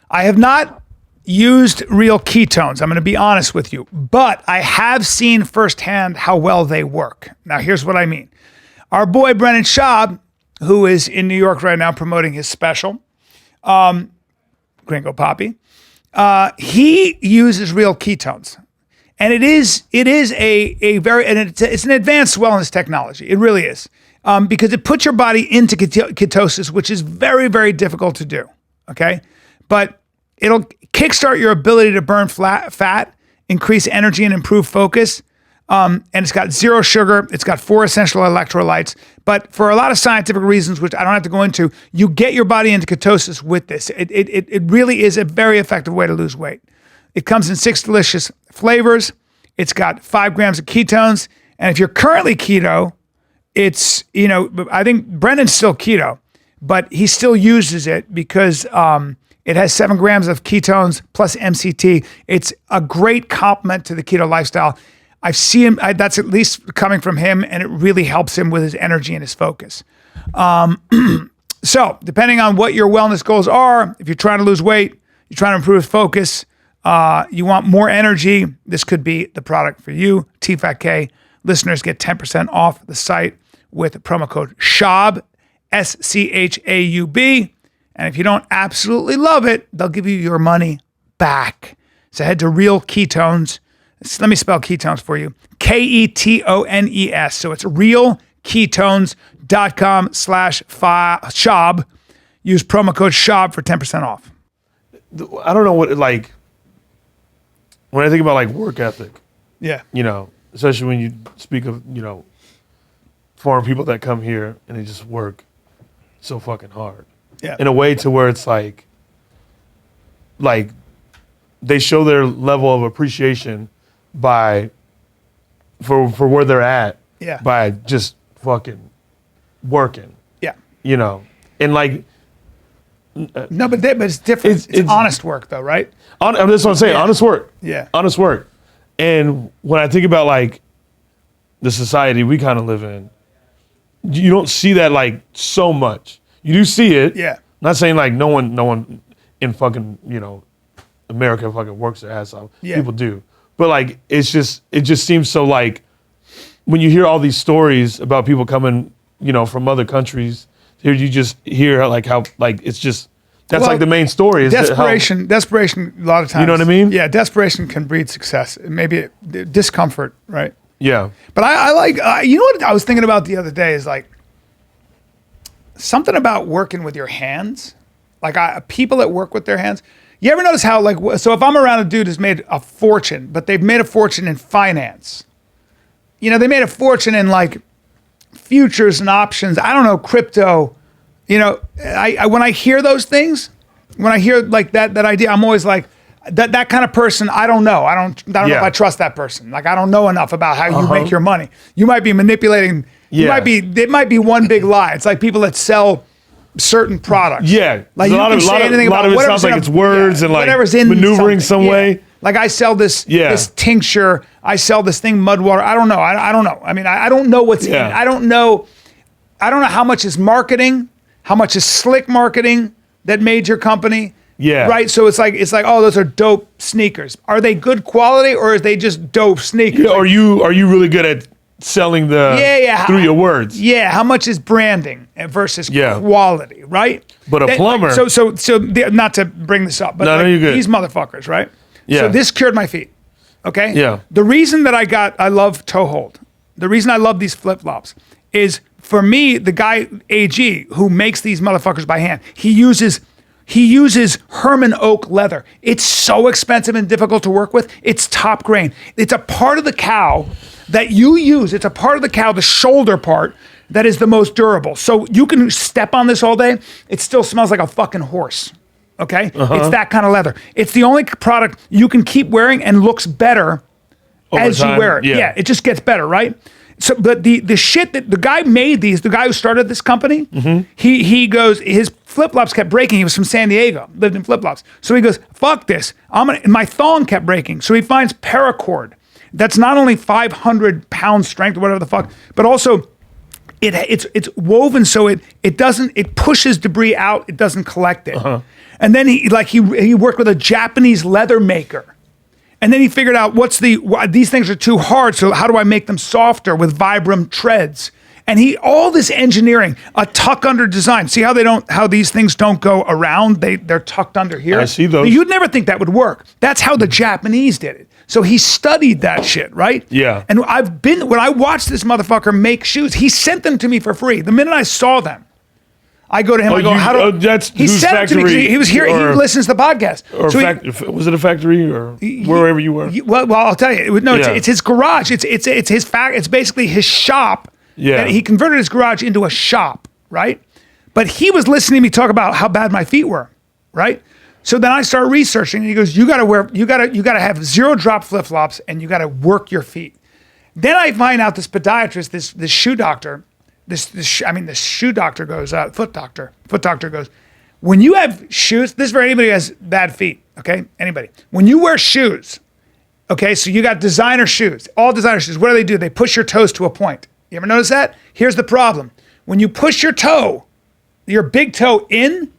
I have not used real ketones. I'm going to be honest with you, but I have seen firsthand how well they work. Now, here's what I mean. Our boy, Bryan and Shapel, who is in New York right now promoting his special, Gringo Poppy, he uses real ketones. And it's an advanced wellness technology. It really is. Because it puts your body into ketosis, which is very, very difficult to do. Okay. But it'll kickstart your ability to burn fat, increase energy, and improve focus. And it's got 0 sugar. It's got 4 essential electrolytes. But for a lot of scientific reasons, which I don't have to go into, you get your body into ketosis with this. It really is a very effective way to lose weight. It comes in 6 delicious flavors. It's got 5 grams of ketones. And if you're currently keto, it's, I think Brendan's still keto, but he still uses it because it has 7 grams of ketones plus MCT. It's a great complement to the keto lifestyle. I've seen him, that's at least coming from him, and it really helps him with his energy and his focus. So depending on what your wellness goals are, if you're trying to lose weight, you're trying to improve focus, you want more energy, this could be the product for you. TFATK listeners get 10% off the site with the promo code SHAUB, SCHAUB. And if you don't absolutely love it, they'll give you your money back. So head to Real Ketones. Let me spell ketones for you. KETONES. So it's realketones.com/SHAUB. Use promo code SHAUB for 10% off. I don't know what, when I think about work ethic, Yeah. especially when you speak of, foreign people that come here and they just work so fucking hard. Yeah. In a way to where it's like they show their level of appreciation for where they're at. Yeah. By just fucking working. Yeah. And No, but it's different. It's honest work, though, right? That's what I'm saying. Yeah. Honest work. Yeah. Honest work. And when I think about like the society we kind of live in, you don't see that like so much. You do see it. Yeah. Not saying like no one in fucking, America fucking works their ass off. Yeah. People do. But like it just seems so like when you hear all these stories about people coming, from other countries, here you just hear like how like it's just that's like the main story is desperation a lot of times. You know what I mean? Yeah, desperation can breed success. Maybe discomfort, right? Yeah. But I like what I was thinking about the other day is like something about working with your hands. Like people that work with their hands. You ever notice how so if I'm around a dude who's made a fortune, but they've made a fortune in finance. They made a fortune in like futures and options. I don't know, crypto. When I hear those things, when I hear like that idea, I'm always like that kind of person. I don't know. I don't know if I trust that person. Like I don't know enough about how you make your money. You might be manipulating. It might be one big lie. It's like people that sell certain products. Yeah. Like you can say anything about it sounds like it's words and like whatever's in maneuvering some way. Like I sell this tincture. I sell this thing, mud water. I don't know. I don't know. I mean, I don't know what's in it. I don't know how much is marketing, how much is slick marketing that made your company. Yeah. Right. So it's like, oh, those are dope sneakers. Are they good quality or are they just dope sneakers? Yeah, are you really good at selling through your words? Yeah. How much is branding versus quality? Right. But a plumber. So not to bring this up, but no, you're good. These motherfuckers, right? Yeah. So this cured my feet. Okay. Yeah. The reason that I love toe hold. The reason I love these flip flops is for me, the guy AG who makes these motherfuckers by hand. He uses Herman oak leather. It's so expensive and difficult to work with. It's top grain. It's a part of the cow that you use. It's a part of the cow, the shoulder part, that is the most durable. So you can step on this all day. It still smells like a fucking horse. Okay? It's that kind of leather. It's the only product you can keep wearing and looks better as you wear it. Yeah, it just gets better, right? So, but the shit that the guy made these, the guy who started this company, he goes, his flip-flops kept breaking. He was from San Diego, lived in flip-flops. So he goes, fuck this. My thong kept breaking. So he finds paracord. That's not only 500 pound strength or whatever the fuck, but also it's woven so it pushes debris out. It doesn't collect it. And then he worked with a Japanese leather maker. And then he figured out these things are too hard, so how do I make them softer with Vibram treads? And all this engineering, a tuck under design. See how these things don't go around? They're tucked under here. I see those. But you'd never think that would work. That's how the Japanese did it. So he studied that shit, right? Yeah. And when I watched this motherfucker make shoes, he sent them to me for free. The minute I saw them, I go to him. He sent them to me 'cause he was here. He listens to the podcast. Or was it a factory or wherever you were? Well, I'll tell you. It's his garage. It's basically his shop. Yeah. And he converted his garage into a shop, right? But he was listening to me talk about how bad my feet were, right? So then I started researching, and he goes, "You gotta have zero drop flip flops, and you gotta work your feet." Then I find out this podiatrist, this shoe doctor. The shoe doctor goes, foot doctor goes, when you have shoes, this is for anybody who has bad feet, okay? Anybody. When you wear shoes, okay, so you got designer shoes, all designer shoes, what do? They push your toes to a point. You ever notice that? Here's the problem. When you push your big toe in,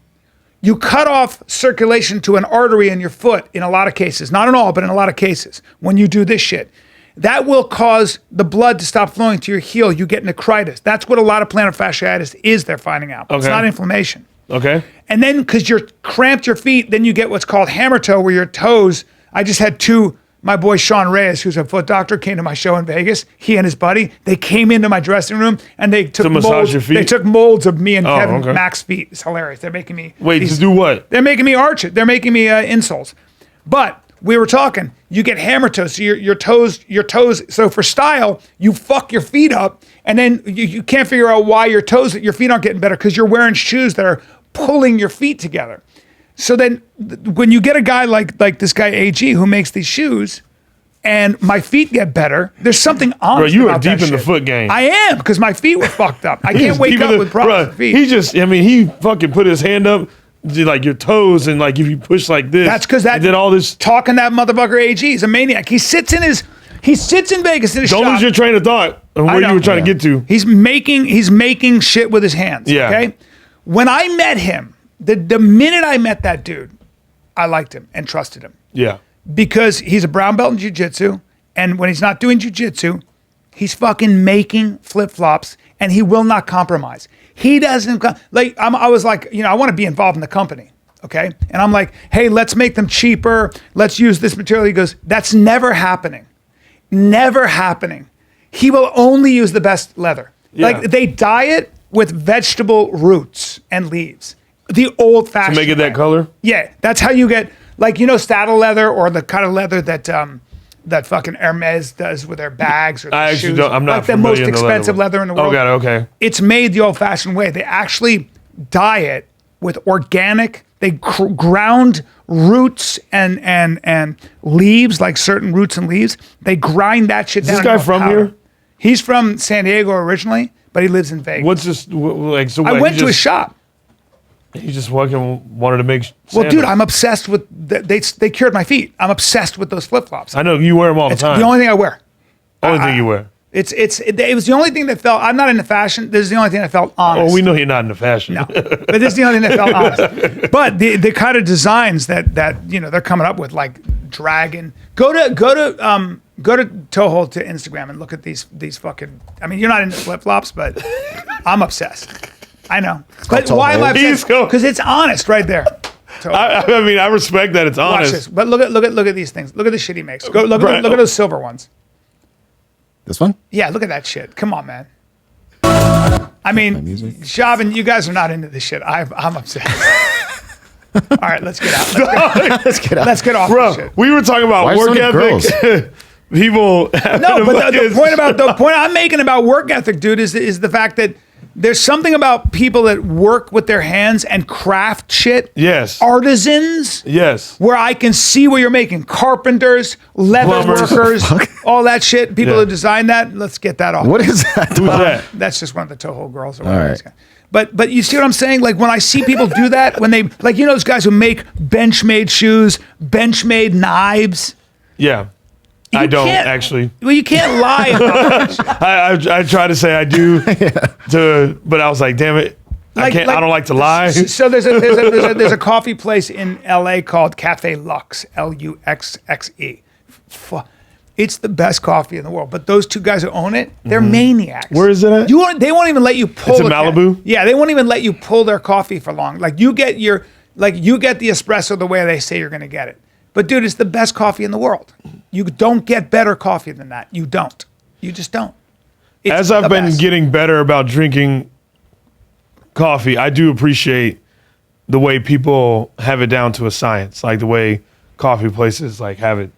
you cut off circulation to an artery in your foot in a lot of cases. Not in all, but in a lot of cases when you do this shit. That will cause the blood to stop flowing to your heel. You get nephritis. That's what a lot of plantar fasciitis is, they're finding out. It's not inflammation. Okay. And then because you're cramped your feet, then you get what's called hammer toe, where your toes, I just had my boy Sean Reyes, who's a foot doctor, came to my show in Vegas. He and his buddy, they came into my dressing room and they took molds. Your feet? They took molds of me and Kevin Mack's feet. It's hilarious. They're making me to do what? They're making me arch it. They're making me insoles. But we were talking, you get hammer toes, so your toes, so for style, you fuck your feet up, and then you can't figure out why your feet aren't getting better, because you're wearing shoes that are pulling your feet together. So then when you get a guy like this guy AG who makes these shoes, and my feet get better, there's something honest bro, you about are deep that in the shit. foot game. I am, because my feet were fucked up. I can't wake up with problems with feet. He fucking put his hand up like your toes and like if you push like this. That's because and did all this. talking that motherfucker AG. He's a maniac. He sits in Vegas in his Don't shop. lose your train of thought on I where know. you were trying to get to. He's making shit with his hands. Yeah. Okay. When I met him, the minute I met that dude, I liked him and trusted him Yeah. because he's a brown belt in jiu-jitsu, and when he's not doing jiu-jitsu, he's fucking making flip-flops, and he will not compromise. He doesn't like. I was like, I want to be involved in the company. Okay. And I'm like, hey, let's make them cheaper. Let's use this material. He goes, that's never happening. Never happening. He will only use the best leather. Yeah. Like they dye it with vegetable roots and leaves. The old fashioned To make it that way. color? Yeah. That's how you get saddle leather or the kind of leather that fucking Hermes does with their bags or their I actually shoes. don't. I'm not like the familiar most in the expensive leather in the world. Oh, got it. Okay. It's made the old-fashioned way. They actually dye it with organic. They ground roots and leaves, like certain roots and leaves. They grind that shit down. this guy into a from powder. here? He's from San Diego originally, but he lives in Vegas. What's this like? So I what, went to his shop. He just fucking wanted to make. Well, dude, sandals. I'm obsessed with. They cured my feet. I'm obsessed with those flip flops. I know you wear them all the It's time. the only thing I wear. Only thing you wear. It was the only thing that felt. I'm not into fashion. This is the only thing that felt honest. Oh, we know you're not into fashion. No, but this is the only thing that felt honest. But the kind of designs that they're coming up with, like dragon. Go to Toho to Instagram and look at these fucking. I mean, you're not into flip flops, but I'm obsessed. I know. But Toho. why am I He's obsessed? go- Because it's honest right there. Toho. I mean, I respect that it's Watch honest. this. But look at these things. Look at the shit he makes. Go look Brian- at those silver ones. This one? Yeah, look at that shit. Come on, man. I mean, Shavin, you guys are not into this shit. I'm obsessed. All right, let's get out. Let's get out. Let's get off Bro, this shit. we were talking about Why so work many ethic. People. No, but the point I'm making about work ethic, dude, is the fact that there's something about people that work with their hands and craft shit. Yes. Artisans. Yes. Where I can see what you're making. Carpenters, leather Plumbers. workers, all that shit. People Yeah. who design that. Let's get that off. What is that? Who's that? That's just one of the Toho girls. Or All whatever right. this guy. But you see what I'm saying? Like when I see people do that, when they like those guys who make bench-made shoes, bench-made knives. Yeah. I don't can't- actually. Well, you can't lie about that shit. I try to say I do, but I was like, damn it, I can't. I don't like to lie. So there's a coffee place in LA called Cafe Lux, Luxxe. It's the best coffee in the world. But those two guys who own it, they're maniacs. Where is it at? They won't even let you pull. It's in the Malibu? Yeah, they won't even let you pull their coffee for long. Like you get the espresso the way they say you're going to get it. But dude, it's the best coffee in the world. You don't get better coffee than that. You don't. You just don't. It's As the I've been best. getting better about drinking coffee, I do appreciate the way people have it down to a science, like the way coffee places like have it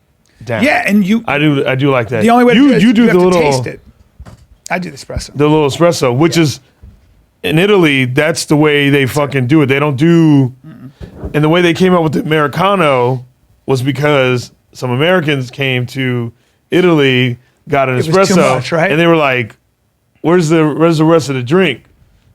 down. Yeah, and I do like that. the only way to do it is you do have the to little taste it. I do the espresso. the little espresso, which is in Italy. That's the way they fucking do it. They don't do, and the way they came up with the Americano was because some Americans came to Italy, got an was too espresso, much, right? and they were like, "Where's the rest of the drink?"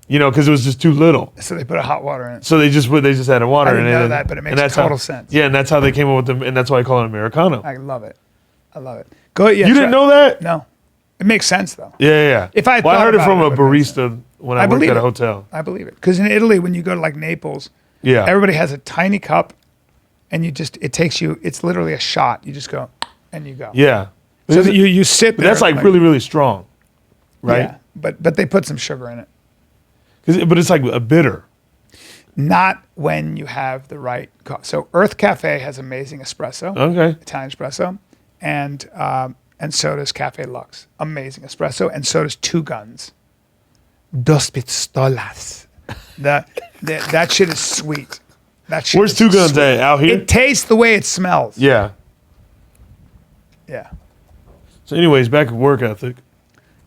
Because it was just too little. So they put a hot water in it. So they just added water I didn't in it. know that, but it makes and that's total sense. Yeah, and that's how they came up with them, and that's why I call it Americano. I love it. I love it. Go. Yeah. You didn't know that? No. It makes sense though. Yeah. If I had I thought heard it about from it, a it would've made barista when I worked believe at a it. hotel. I believe it. Because in Italy, when you go to like Naples, Yeah. everybody has a tiny cup, and it's literally a shot. You just go, and you go. Yeah. So that you sit there. That's like really, really strong, right? Yeah. But they put some sugar in it. But it's like a bitter. Not when you have the right. So Earth Cafe has amazing espresso. Okay. Italian espresso, and so does Cafe Lux. Amazing espresso, and so does Two Guns. Dos pistolas. That shit is sweet. That shit Where's is Two Guns sweet. at? Out here? It tastes the way it smells. Yeah. Yeah. So, anyways, back at work ethic.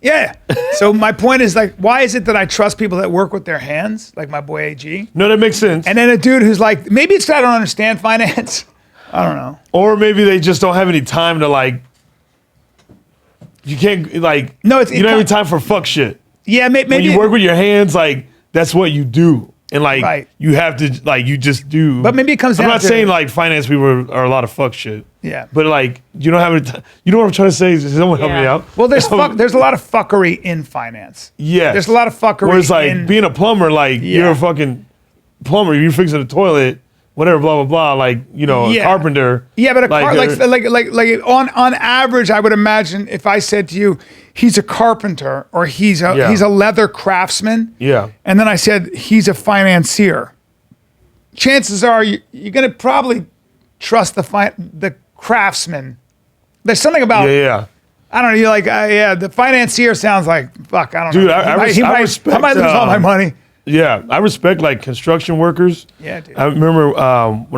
Yeah. So my point is like, why is it that I trust people that work with their hands, like my boy AG, No, that makes sense. and then a dude who's like, maybe it's that I don't understand finance. I don't know. Or maybe they just don't have any time to like. You can't like. No, you don't have any time for fuck shit. Yeah, maybe When you work with your hands, like that's what you do. And like Right. you have to like you just do. But maybe it comes I'm down not to- saying like finance people are a lot of fuck shit. Yeah. But like you don't have it. You know what I'm trying to say? Someone help me Yeah. out. Well, there's a lot of fuckery in finance. Yes. There's a lot of fuckery. Where it's like in, being a plumber, like you're Yeah. a fucking plumber, you're fixing a toilet, whatever, blah blah blah. Like a Yeah. carpenter. Yeah, but like on average, I would imagine if I said to you, he's a carpenter or he's a Yeah. leather craftsman. Yeah. And then I said he's a financier. Chances are you're going to probably trust the craftsman. There's something about yeah. I don't know. You're like the financier sounds like fuck. I don't Dude, know. I respect, I might lose all my money. Yeah, I respect like construction workers. Yeah, dude. I remember when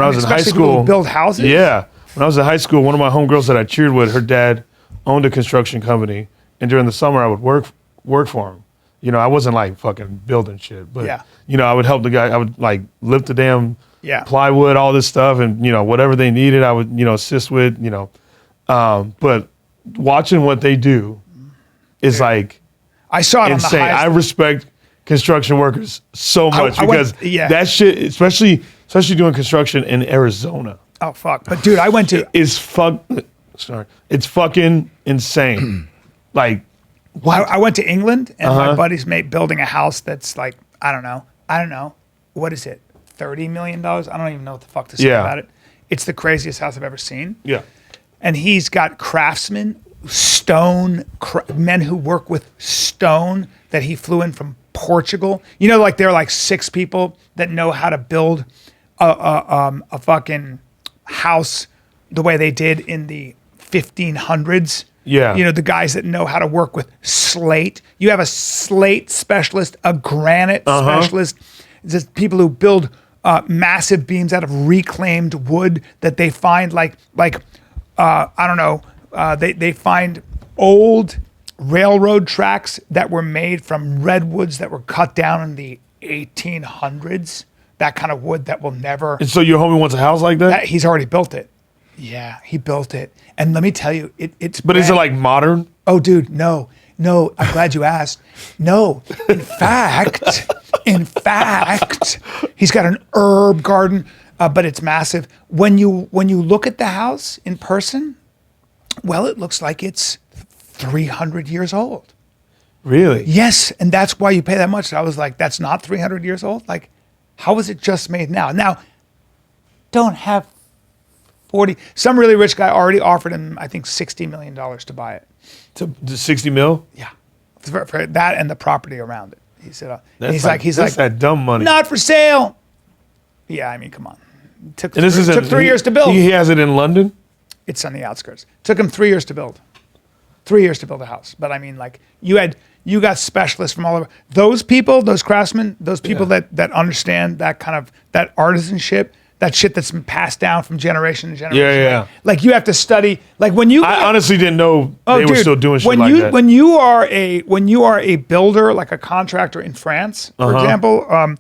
I was in high Especially people school. who build houses. Yeah, when I was in high school, one of my homegirls that I cheered with, her dad owned a construction company, and during the summer I would work for him. You know, I wasn't like fucking building shit, but Yeah. you know, I would help the guy. I would like lift the damn Yeah. plywood, all this stuff, and you know, whatever they needed, I would assist with. You know, but watching what they do is like I saw it insane. on the I highest. respect construction workers so much I went- because yeah. that shit, especially doing construction in Arizona, Oh fuck! But dude, I went to is it's fucking insane. Like, I went to England and Uh-huh. my buddy's mate building a house that's like I don't know what is it, $30 million? I don't even know what the fuck to say Yeah. about it. It's the craziest house I've ever seen. yeah, And he's got craftsmen, men who work with stone that he flew in from Portugal. You know, like there are like 6 people that know how to build a fucking house the way they did in the 1500s. Yeah. You know, the guys that know how to work with slate. You have a slate specialist, a granite specialist. Just people who build massive beams out of reclaimed wood that they find I don't know, they find old railroad tracks that were made from redwoods that were cut down in the 1800s. That kind of wood that will never. and so your homie wants a house like that, He's already built it. Yeah, he built it. And let me tell you, it's. but is it like modern? Oh, dude, no. I'm glad you asked. No, in fact, he's got an herb garden, but it's massive. When you look at the house in person, well, it looks like it's 300 years old. Really? Yes, and that's why you pay that much. I was like, that's not 300 years old? Like, how is it just made now? Now, don't have 40. Some really rich guy already offered him, I think, $60 million to buy it. To 60 mil? Yeah, for that and the property around it. He said, That's he's that's like, that dumb money. not for sale. Yeah, I mean, come on. It took and this is took 3 years to build. He has it in London. It's on the outskirts. Took him 3 years to build. 3 years to build a house. But I mean, like you got specialists from all over. Those people, those craftsmen, those people that understand that kind of that artisanship, that shit that's been passed down from generation to generation. Yeah. Like you have to study. Like when you. I honestly didn't know they were still doing shit when like you, that. When you are a builder, like a contractor in France, for example,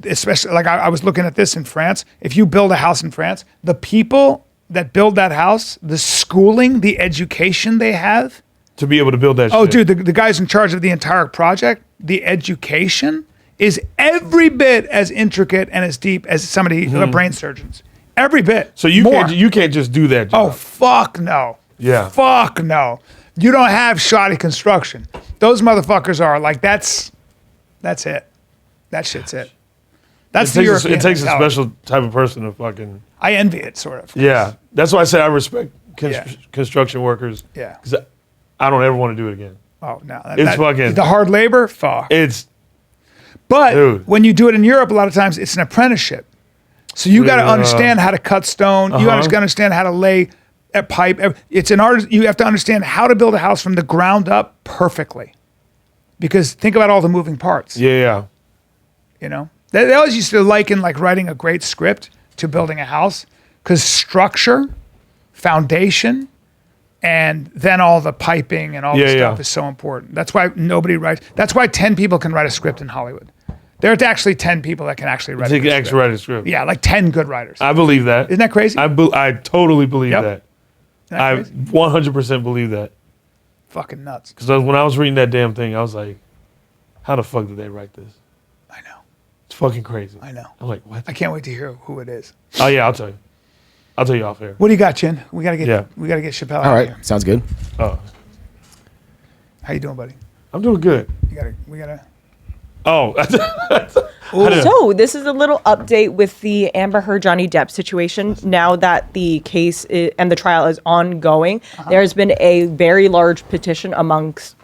especially like I was looking at this in France. If you build a house in France, the people that build that house, the schooling, the education they have. to be able to build that Oh, shit. dude, the guys in charge of the entire project, the education is every bit as intricate and as deep as somebody, a brain surgeon's. Every bit. So you More. can't just do that Oh, job. fuck no. Yeah. Fuck no. You don't have shoddy construction. Those motherfuckers are like, that's it. That shit's it. That's the European It takes a mentality. special type of person to fucking. I envy it, sort of. Yeah, that's why I say I respect Yeah. construction workers. Yeah. because I don't ever want to do it again. Oh, no. It's fucking- The hard labor, fuck. It's But Dude. when you do it in Europe, a lot of times it's an apprenticeship. So you got to understand how to cut stone. You got to understand how to lay a pipe. It's an art. You have to understand how to build a house from the ground up perfectly. Because think about all the moving parts. yeah. You know, they always used to liken like writing a great script to building a house because structure, foundation, and then all the piping and all this Yeah, stuff yeah. is so important. That's why nobody writes. That's why 10 people can write a script in Hollywood. There's actually 10 people that can actually write Take a good actually script. write a script. Yeah, like 10 good writers. I believe that. Isn't that crazy? I totally believe Yep. that. Isn't that I crazy? 100% believe that. Fucking nuts. Because when I was reading that damn thing, I was like, how the fuck did they write this? I know. It's fucking crazy. I know. I'm like, what? I can't wait to hear who it is. Oh yeah, I'll tell you. I'll tell you off air. What do you got, Chin? We gotta get Chappelle All out right, here. sounds good. Oh, How you doing, buddy? I'm doing good. We gotta. Oh, So this is a little update with the Amber Heard Johnny Depp situation. Now that the case and the trial is ongoing, there's been a very large petition amongst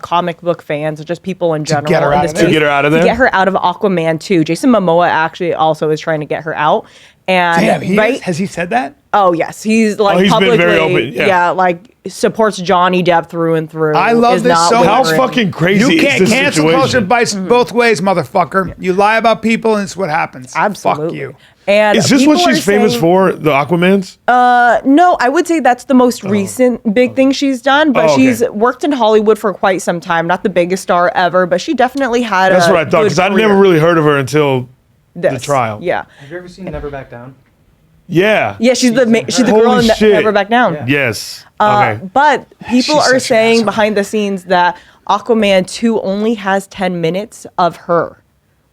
comic book fans and just people in general. get her out of there. To get her out of there? To get her out of Aquaman 2. Jason Momoa actually also is trying to get her out. And Damn, he right, is? Has he said that? oh yes, he's like he's been publicly, very open, yeah. like supports Johnny Depp through and through. I love is this not so with much. How her. fucking crazy You is can't this cancel situation? culture bites both ways, motherfucker. You lie about people, and it's what happens. Absolutely. Fuck you. And Is this what people she's are famous saying- for? The Aquamans? No, I would say that's the most recent big thing she's done. But Oh, okay. she's worked in Hollywood for quite some time. Not the biggest star ever, but she definitely had. That's a what I thought, good because I career. never really heard of her until the This. trial. Yeah, Have you ever seen Never Back Down? Yeah. yeah. She's the girl Holy in shit. Never Back Down. Yeah. Yes. Okay. But people She's such are an saying asshole. behind the scenes that Aquaman 2 only has 10 minutes of her,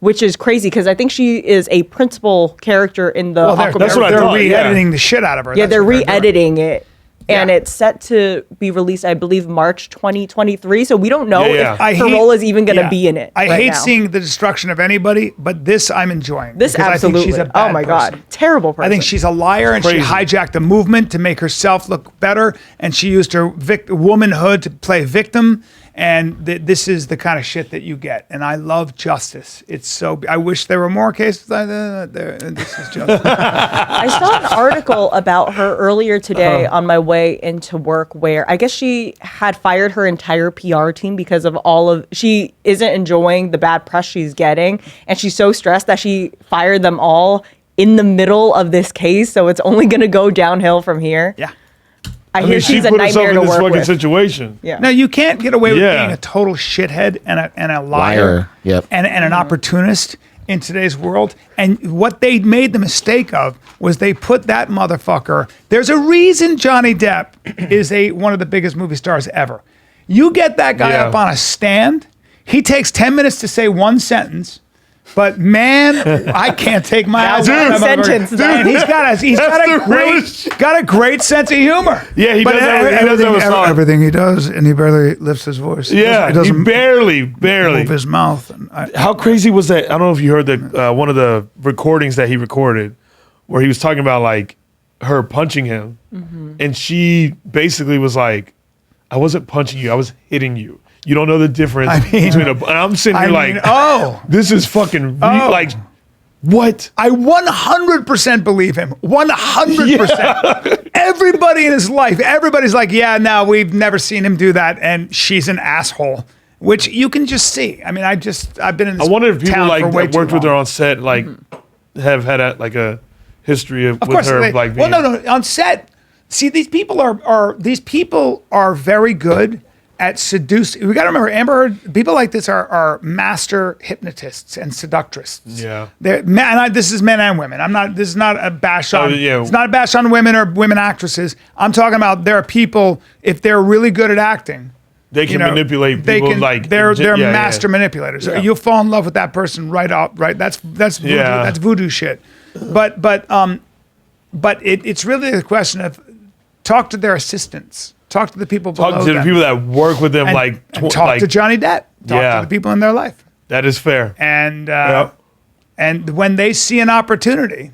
which is crazy because I think she is a principal character in the Well, Aquaman. That's what I they're thought, re-editing the shit out of her. Yeah, That's they're what doing. re-editing it. And Yeah. it's set to be released, I believe, March 2023. So we don't know Yeah, yeah. if her role is even going to be in it. I right hate now. seeing the destruction of anybody, but this I'm enjoying. this. because Absolutely. I think she's a bad oh my person. god, terrible person. I think she's a liar, and Crazy. she hijacked a movement to make herself look better, and she used her womanhood to play victim. And this is the kind of shit that you get. And I love justice. It's so. I wish there were more cases like that. This is justice. I saw an article about her earlier today on my way into work where I guess she had fired her entire PR team because of she isn't enjoying the bad press she's getting. And she's so stressed that she fired them all in the middle of this case. So it's only going to go downhill from here. Yeah. I I hear mean, she she's a put herself nightmare in to this work fucking with. situation. Yeah. Now you can't get away with Yeah. being a total shithead and a liar, Liar, yep. and an opportunist in today's world. And what they made the mistake of was they put that motherfucker. There's a reason Johnny Depp is one of the biggest movie stars ever. You get that guy Yeah. up on a stand, he takes 10 minutes to say one sentence. But man, I can't take my eyes Dude, off that motherfucker. sentence, Dude, though. he's got the realest a great sense of humor. Yeah, he But does have a song. everything he does, and he barely lifts his voice. Yeah, he doesn't he barely. move his mouth. And How crazy was that? I don't know if you heard one of the recordings that he recorded where he was talking about like her punching him. And she basically was like, I wasn't punching you, I was hitting you. You don't know the difference between and I'm sitting here this is fucking like, what? I 100% believe him. 100%. Everybody in his life, everybody's like, yeah, no, we've never seen him do that, and she's an asshole, which you can just see. I mean, I've been in this I wonder if people town like for way that too worked with her long. on set like have had a history with course, her they- like well, being, no, on set. See, these people are very good at seducing. We got to remember, Amber Heard. People like this are master hypnotists and seductrists. Yeah. This is men and women. This is not a bash on. yeah. It's not a bash on women or women actresses. I'm talking about there are people, if they're really good at acting, they can manipulate they people can, like they're yeah, yeah. master manipulators. You'll fall in love with that person right off. Right, that's voodoo. Yeah. That's voodoo shit. But it's really the question of talk to their assistants, talk to the people below Talk to the them, people that work with them and talk to Johnny Depp. Talk to the people in their life, That is fair. and Yep. and when they see an opportunity,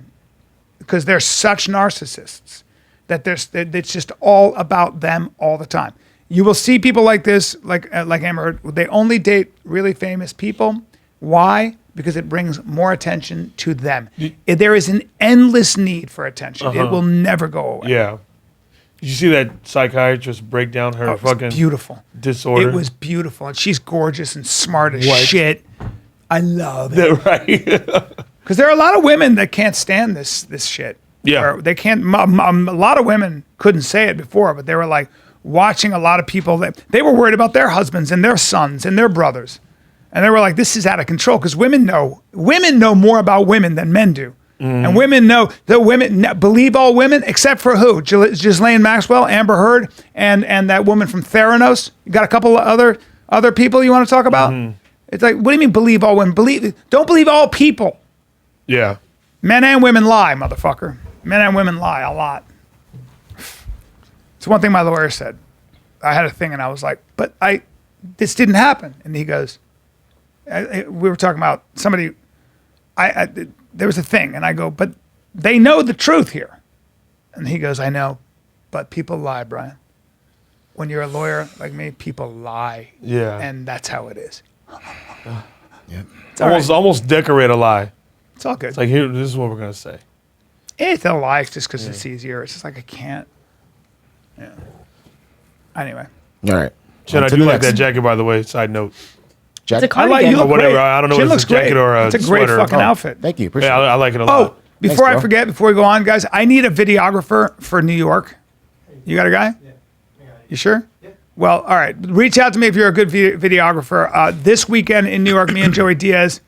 because they're such narcissists that it's just all about them all the time. You will see people like this, like Amber Heard. They only date really famous people. Why? Because it brings more attention to them. There is an endless need for attention. It will never go away. Yeah. Did you see that psychiatrist break down her It was fucking beautiful. disorder? It was beautiful. And she's gorgeous and smart as What? shit. I love it. right. Because there are a lot of women that can't stand this shit. Yeah. Or they can't. A lot of women couldn't say it before, but they were like watching a lot of people that they were worried about their husbands and their sons and their brothers, and they were like, "This is out of control." Because women know more about women than men do, and women know that women believe all women except for who? Ghislaine Maxwell, Amber Heard, and that woman from Theranos. You got a couple of other people you want to talk about? It's like, what do you mean believe all women? Don't believe all people. Yeah. Men and women lie, motherfucker. Men and women lie a lot. It's one thing my lawyer said. I had a thing and I was like, but this didn't happen. And he goes, we were talking about somebody, there was a thing. And I go, but they know the truth here. And he goes, I know, but people lie, Brian. When you're a lawyer like me, people lie. Yeah. And that's how it is. Yep. It's Almost decorate a lie. It's all good. It's like, here, this is what we're going to say. It's a lie just because it's easier. It's just like, I can't. Yeah. Anyway. All right. Jen, On I to do the like next. that jacket, by the way. Side note. Jack- It's a cardigan. You look Or whatever. great. I don't know Jen if it's looks a jacket great. or a It's a great sweater. fucking Oh. outfit. Thank you. Appreciate Yeah, I it. like it a lot. Oh, before Thanks, I bro. forget, before we go on, guys, I need a videographer for New York. You got a guy? Yeah. You sure? Yeah. Well, all right. Reach out to me if you're a good videographer. This weekend in New York, me and Joey Diaz,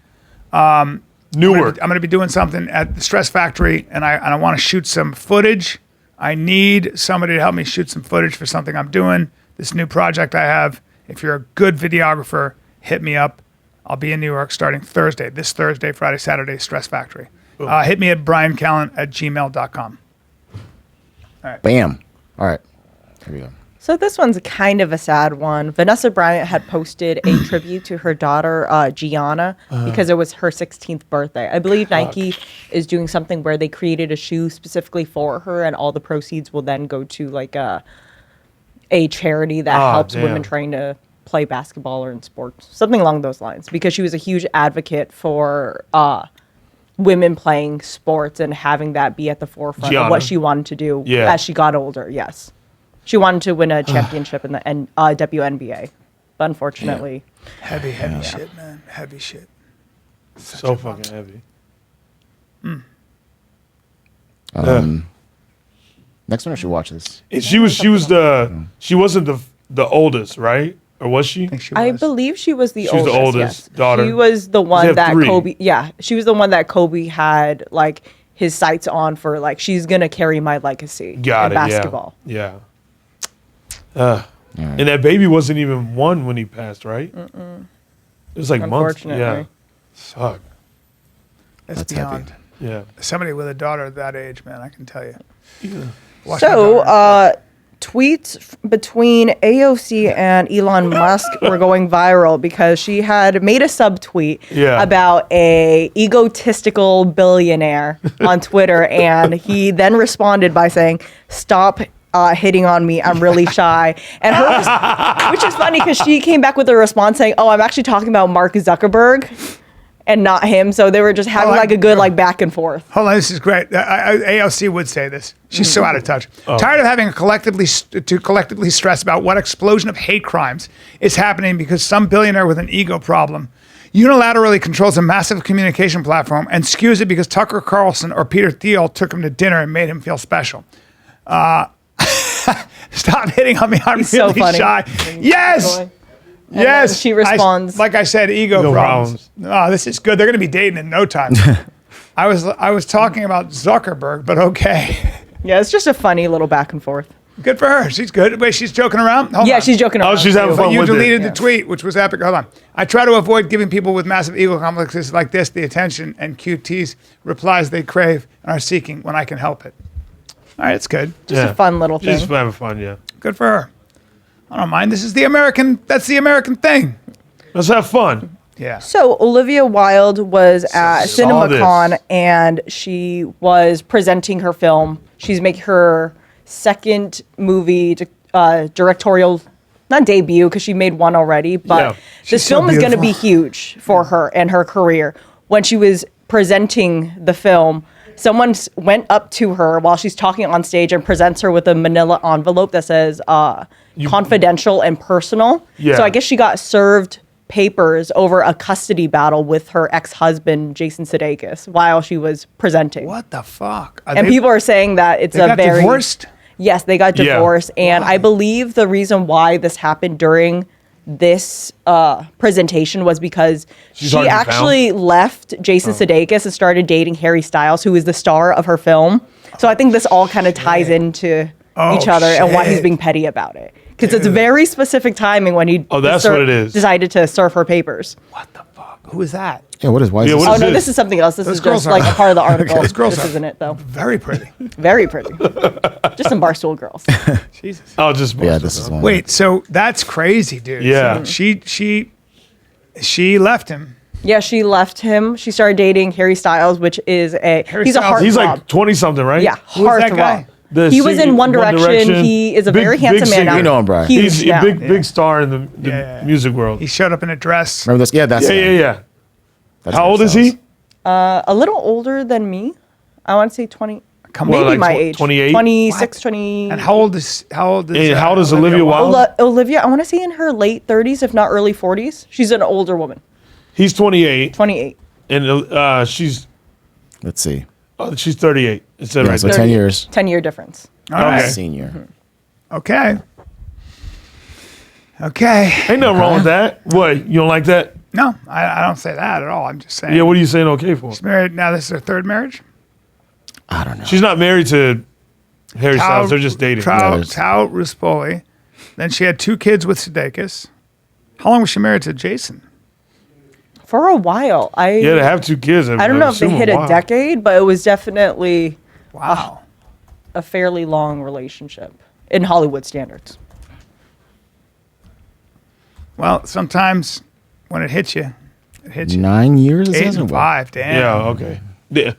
Newark. I'm going to be doing something at the Stress Factory, and I want to shoot some footage. I need somebody to help me shoot some footage for something I'm doing, this new project I have. If you're a good videographer, hit me up. I'll be in New York starting this Thursday, Friday, Saturday, Stress Factory. Hit me at bryancallen@gmail.com. Bam. All right. Here we go. So this one's kind of a sad one. Vanessa Bryant had posted a tribute to her daughter, Gianna, because it was her 16th birthday. I believe Nike is doing something where they created a shoe specifically for her, and all the proceeds will then go to like a charity that helps women damn. trying to play basketball or in sports, something along those lines, because she was a huge advocate for women playing sports and having that be at the forefront of Gianna. what she wanted to do Yeah. as she got older. Yes. She wanted to win a championship in the WNBA, but unfortunately, Heavy shit, man. Heavy shit. So fucking heavy. Next one, I should watch this. And she wasn't the oldest, right? Or was she? I think she I was. believe she was the She was oldest. the oldest yes. daughter. She was the She one had that 3. Kobe. Yeah, she was the one that Kobe had like his sights on for. Like, she's gonna carry my legacy in basketball. Yeah. And that baby wasn't even 1 when he passed, right? It was like months. Yeah. Unfortunately. Fuck. That's That's beyond. heavy. Yeah. Somebody with a daughter at that age, man, I can tell you. Watch my So, daughter. tweets between AOC and Elon Musk were going viral because she had made a subtweet Yeah. about a egotistical billionaire on Twitter, and he then responded by saying, "Stop hitting on me. I'm really shy." And her, which is funny because she came back with a response saying, "Oh, I'm actually talking about Mark Zuckerberg and not him." So they were just having like a good like back and forth. Hold on, this is great. AOC would say this. She's so out of touch. Tired of having to collectively stress about what explosion of hate crimes is happening because some billionaire with an ego problem unilaterally controls a massive communication platform and skews it because Tucker Carlson or Peter Thiel took him to dinner and made him feel special. Stop hitting on me. I'm He's so really funny. shy. Yes. And Yes. then she responds, like I said, ego Ego problems. Oh, this is good. They're going to be dating in no time. I was talking about Zuckerberg, but okay. yeah, it's just a funny little back and forth. Good for her. She's good. Wait, she's joking around? Hold Yeah, on. she's joking around. Oh, she's having too. fun You with deleted it. the tweet, which was epic. Hold on. I try to avoid giving people with massive ego complexes like this the attention and QT's replies they crave and are seeking when I can help it. All right, it's good. Just a fun little thing. Just having fun, yeah. Good for her. I don't mind. That's the American thing. Let's have fun. Yeah. So Olivia Wilde was at Saw CinemaCon this. and she was presenting her film. She's making her second movie directorial, not debut because she made one already, but Yeah. this She's so film is going to be beautiful. huge for her and her career. When she was presenting the film, someone went up to her while she's talking on stage and presents her with a manila envelope that says confidential and personal. Yeah. So I guess she got served papers over a custody battle with her ex-husband Jason Sudeikis while she was presenting. What the fuck? And people are saying that it's they a got very divorced? Yes, they got Yeah. divorced, and I believe the reason why this happened during this presentation was because She's she already actually left Jason Sudeikis and started dating Harry Styles, who is the star of her film. So I think this all kind of ties into each other and why he's shit. being petty about it. Because it's very specific timing when he that's what it is. decided to serve her papers. What the fuck? Who is that? Yeah, what is why? Is Yeah, this? what Oh, is no, this? this is something else. This Those is girls just like are- a part of the article. Those girls This are- isn't it, though. Very pretty. Very pretty. Just some barstool girls. Jesus. Oh, just Yeah, this is one. Wait, so that's crazy, dude. Yeah. So she left him. Yeah, she left him. She started dating Harry Styles, which is he's a Styles. heartthrob. He's like 20 something, right? Yeah, Who's that guy? heartthrob. He was in One Direction. He is a very handsome man singer. now. We know him, Brian. Huge He's now. a big star in the Yeah. music world. He showed up in a dress. Remember this? Yeah, that's Yeah. That's How Harry old is Styles. he? A little older than me. I want to say 20. Come Maybe like my age. 28? 26, 20. And how old is And how old is Wilde? Olivia Wilde? Olivia, I want to say in her late 30s, if not early 40s. She's an older woman. He's 28, 28. and she's Let's see. 38. Instead Yeah, of so right 10 there. years. 10-year difference. All right. Okay. Senior. Okay. Okay. Ain't nothing wrong with that. What, you don't like that? No, I don't say that at all. I'm just saying. Yeah, what are you saying okay for? Married now. This is her third marriage. I don't know. She's not married to Harry Styles. They're just dating. Yeah, there's- Tao Ruspoli. Then she had 2 kids with Sudeikis. How long was she married to Jason? For a while. Yeah, they have 2 kids. I don't know if they hit a decade, but it was definitely Wow. a fairly long relationship in Hollywood standards. Well, sometimes when it hits you, it hits you. 9 years? It 8 says? and 5. Damn. Yeah, okay. Yeah.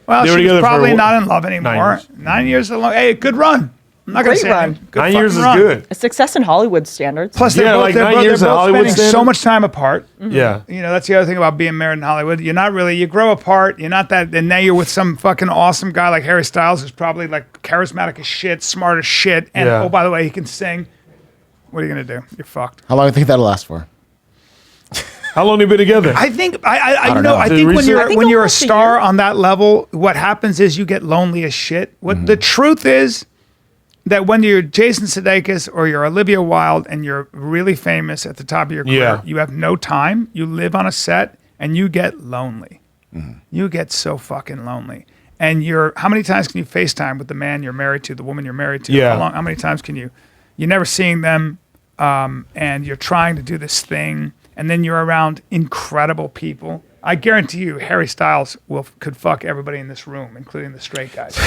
Well, They were she's together for probably what? not in love anymore. 9 years is a long. Hey, good run. I'm not gonna Great say run. anything. Good 9 years fucking is run. good. A success in Hollywood standards. Plus, Yeah, like 9 years they're in both Hollywood spending so standard? much time apart. Yeah. You know, that's the other thing about being married in Hollywood. You're not really, you grow apart. You're not that, and now you're with some fucking awesome guy like Harry Styles, who's probably like charismatic as shit, smart as shit. And Yeah. oh, by the way, he can sing. What are you going to do? You're fucked. How long do you think that'll last for? How long they been together? I think, I don't know, know. I Is it think when recent? you're, I think when you're a almost a star year. on that level, what happens is you get lonely as shit. What the truth is that when you're Jason Sudeikis or you're Olivia Wilde and you're really famous at the top of your career, Yeah. you have no time. You live on a set and you get lonely. You get so fucking lonely. And how many times can you FaceTime with the man you're married to, the woman you're married to? Yeah. How many times can you're never seeing them, and you're trying to do this thing, and then you're around incredible people. I guarantee you, Harry Styles could fuck everybody in this room, including the straight guys.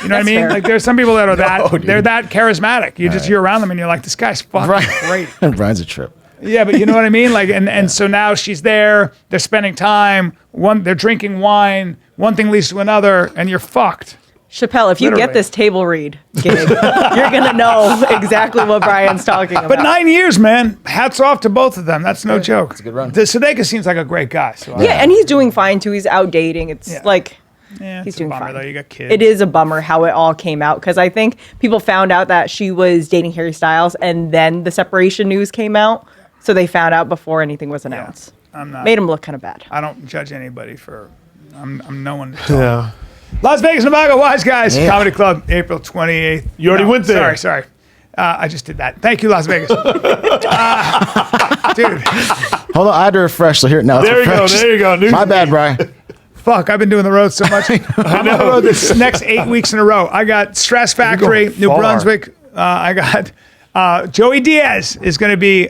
You know what I mean? fair. Like there's some people that are dude. they're that charismatic. You're around them and you're like, this guy's fucking great. Brian's a trip. Yeah, but you know what I mean? Like, and so now she's there. They're spending time. They're drinking wine. One thing leads to another, and you're fucked. Chappelle, if you Literally. get this table read gig, you're going to know exactly what Brian's talking about. But 9 years, man. Hats off to both of them. That's no joke. It's a good run. The Sudeikis seems like a great guy. So Yeah, and he's doing fine too. He's out dating. It's Yeah. like yeah, he's it's a doing bummer, fine. though. You got kids. It is a bummer how it all came out because I think people found out that she was dating Harry Styles and then the separation news came out. So they found out before anything was announced. I'm not. Made him look kind of bad. I don't judge anybody for. I'm no one to talk. Yeah. Las Vegas, Nevada, Wise Guys Yeah. Comedy Club, April 28th. You already went there. Sorry. I just did that. Thank you, Las Vegas. Dude, Hold on, I had to refresh. So here, now it's There you go. refreshed. There you go. New My bad, Brian. fuck, I've been doing the road so much. I'm on the road this next 8 weeks in a row. I got Stress Factory, going New far. Brunswick. I got Joey Diaz is going to be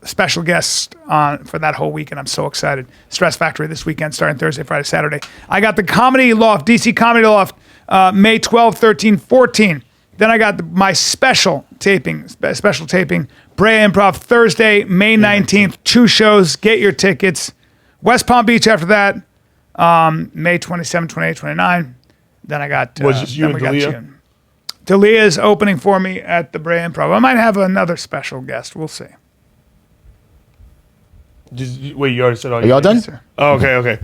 special guest for that whole weekend. I'm so excited. Stress Factory this weekend, starting Thursday, Friday, Saturday. I got the Comedy Loft, DC Comedy Loft, May 12, 13, 14. Then I got my special taping, Brea Improv, Thursday, May 19th. 2 shows. Get your tickets. West Palm Beach after that, May 27, 28, 29. Then I got Was it you then and we got Dalia? June. Dalia is opening for me at the Brea Improv. I might have another special guest. We'll see. Wait, you already said all Are y'all done? Yes, sir. Oh, okay.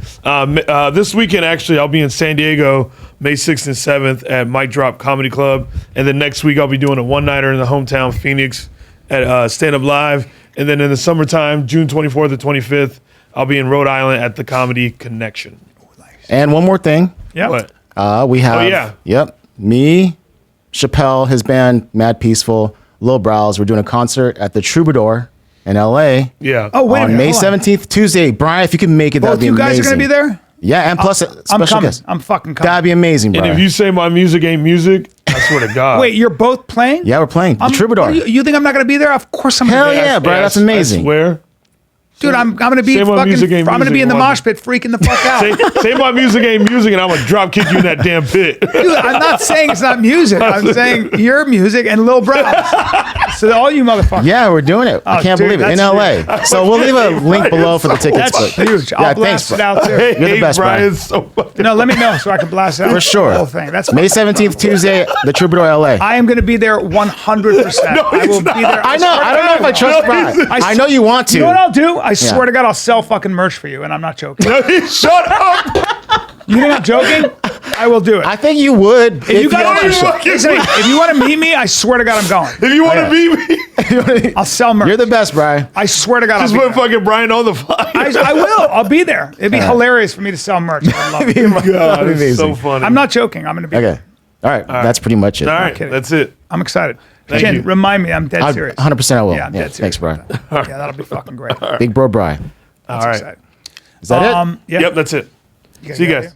This weekend, actually, I'll be in San Diego, May 6th and 7th at Mic Drop Comedy Club. And then next week, I'll be doing a one-nighter in the hometown, Phoenix, at Stand Up Live. And then in the summertime, June 24th to 25th, I'll be in Rhode Island at the Comedy Connection. And one more thing. Yep. What? We have. yeah. Yep. Me, Chappelle, his band, Mad Peaceful, Lil Brows. We're doing a concert at the Troubadour in LA. Yeah. Oh, wait a on minute. May hold on. 17th, Tuesday. Brian, if you can make it, that'd Both be you guys amazing. are going to be there? Yeah, and plus a I'm special coming. guest. I'm fucking coming. That'd be amazing, And Brian. if you say my music ain't music, I swear to God. Wait, you're both playing? Yeah, we're playing the Troubadour. You think I'm not going to be there? Of course I'm Hell going to be yeah, there. bro. That's amazing. I swear. Dude, I'm going to be Say my fucking, music ain't I'm going to be in the music, mosh pit freaking the fuck out. Say my music ain't music, and I'm gonna drop kick you in that damn pit. Dude, I'm not saying it's not music. I'm saying your music and Lil Brown's. So all you motherfuckers. Yeah, we're doing it. I can't dude, believe it. In that's LA. So we'll leave a link below for the tickets. That's but- huge. Yeah, I'll blast thanks, it out too. You're the best, Brian. Brian's so fucking. No, let me know so I can blast it out. For sure. The whole thing. That's May 17th, Tuesday, the Troubadour LA. I am going to be there 100%. I will be there. I know. I don't know if I trust Brian. I know you want to. You know what I'll do? I swear to God, I'll sell fucking merch for you, and I'm not joking. Shut up. You think I'm joking? I will do it. I think you would. If you got offer to shit. listen, if you want to meet me, I swear to God, I'm going. If you want to beat me, I'll sell merch. You're the best, Brian. I swear to God, just I'll be put there. fucking Brian on the flyer. I will. I'll be there. It'd be hilarious for me to sell merch. I love it. God, it's Amazing. so funny. I'm not joking. I'm going to be Okay. there. All right. That's pretty much it. All right, kidding. that's it. I'm excited. Thank Jen, you. remind me. I'm dead serious. 100% I will. Yeah, I'm dead Thanks, serious. Brian. Yeah, that'll be fucking great. Big bro, Brian. All right. Excited. Is that it? Yeah. Yep, that's it. See you guys.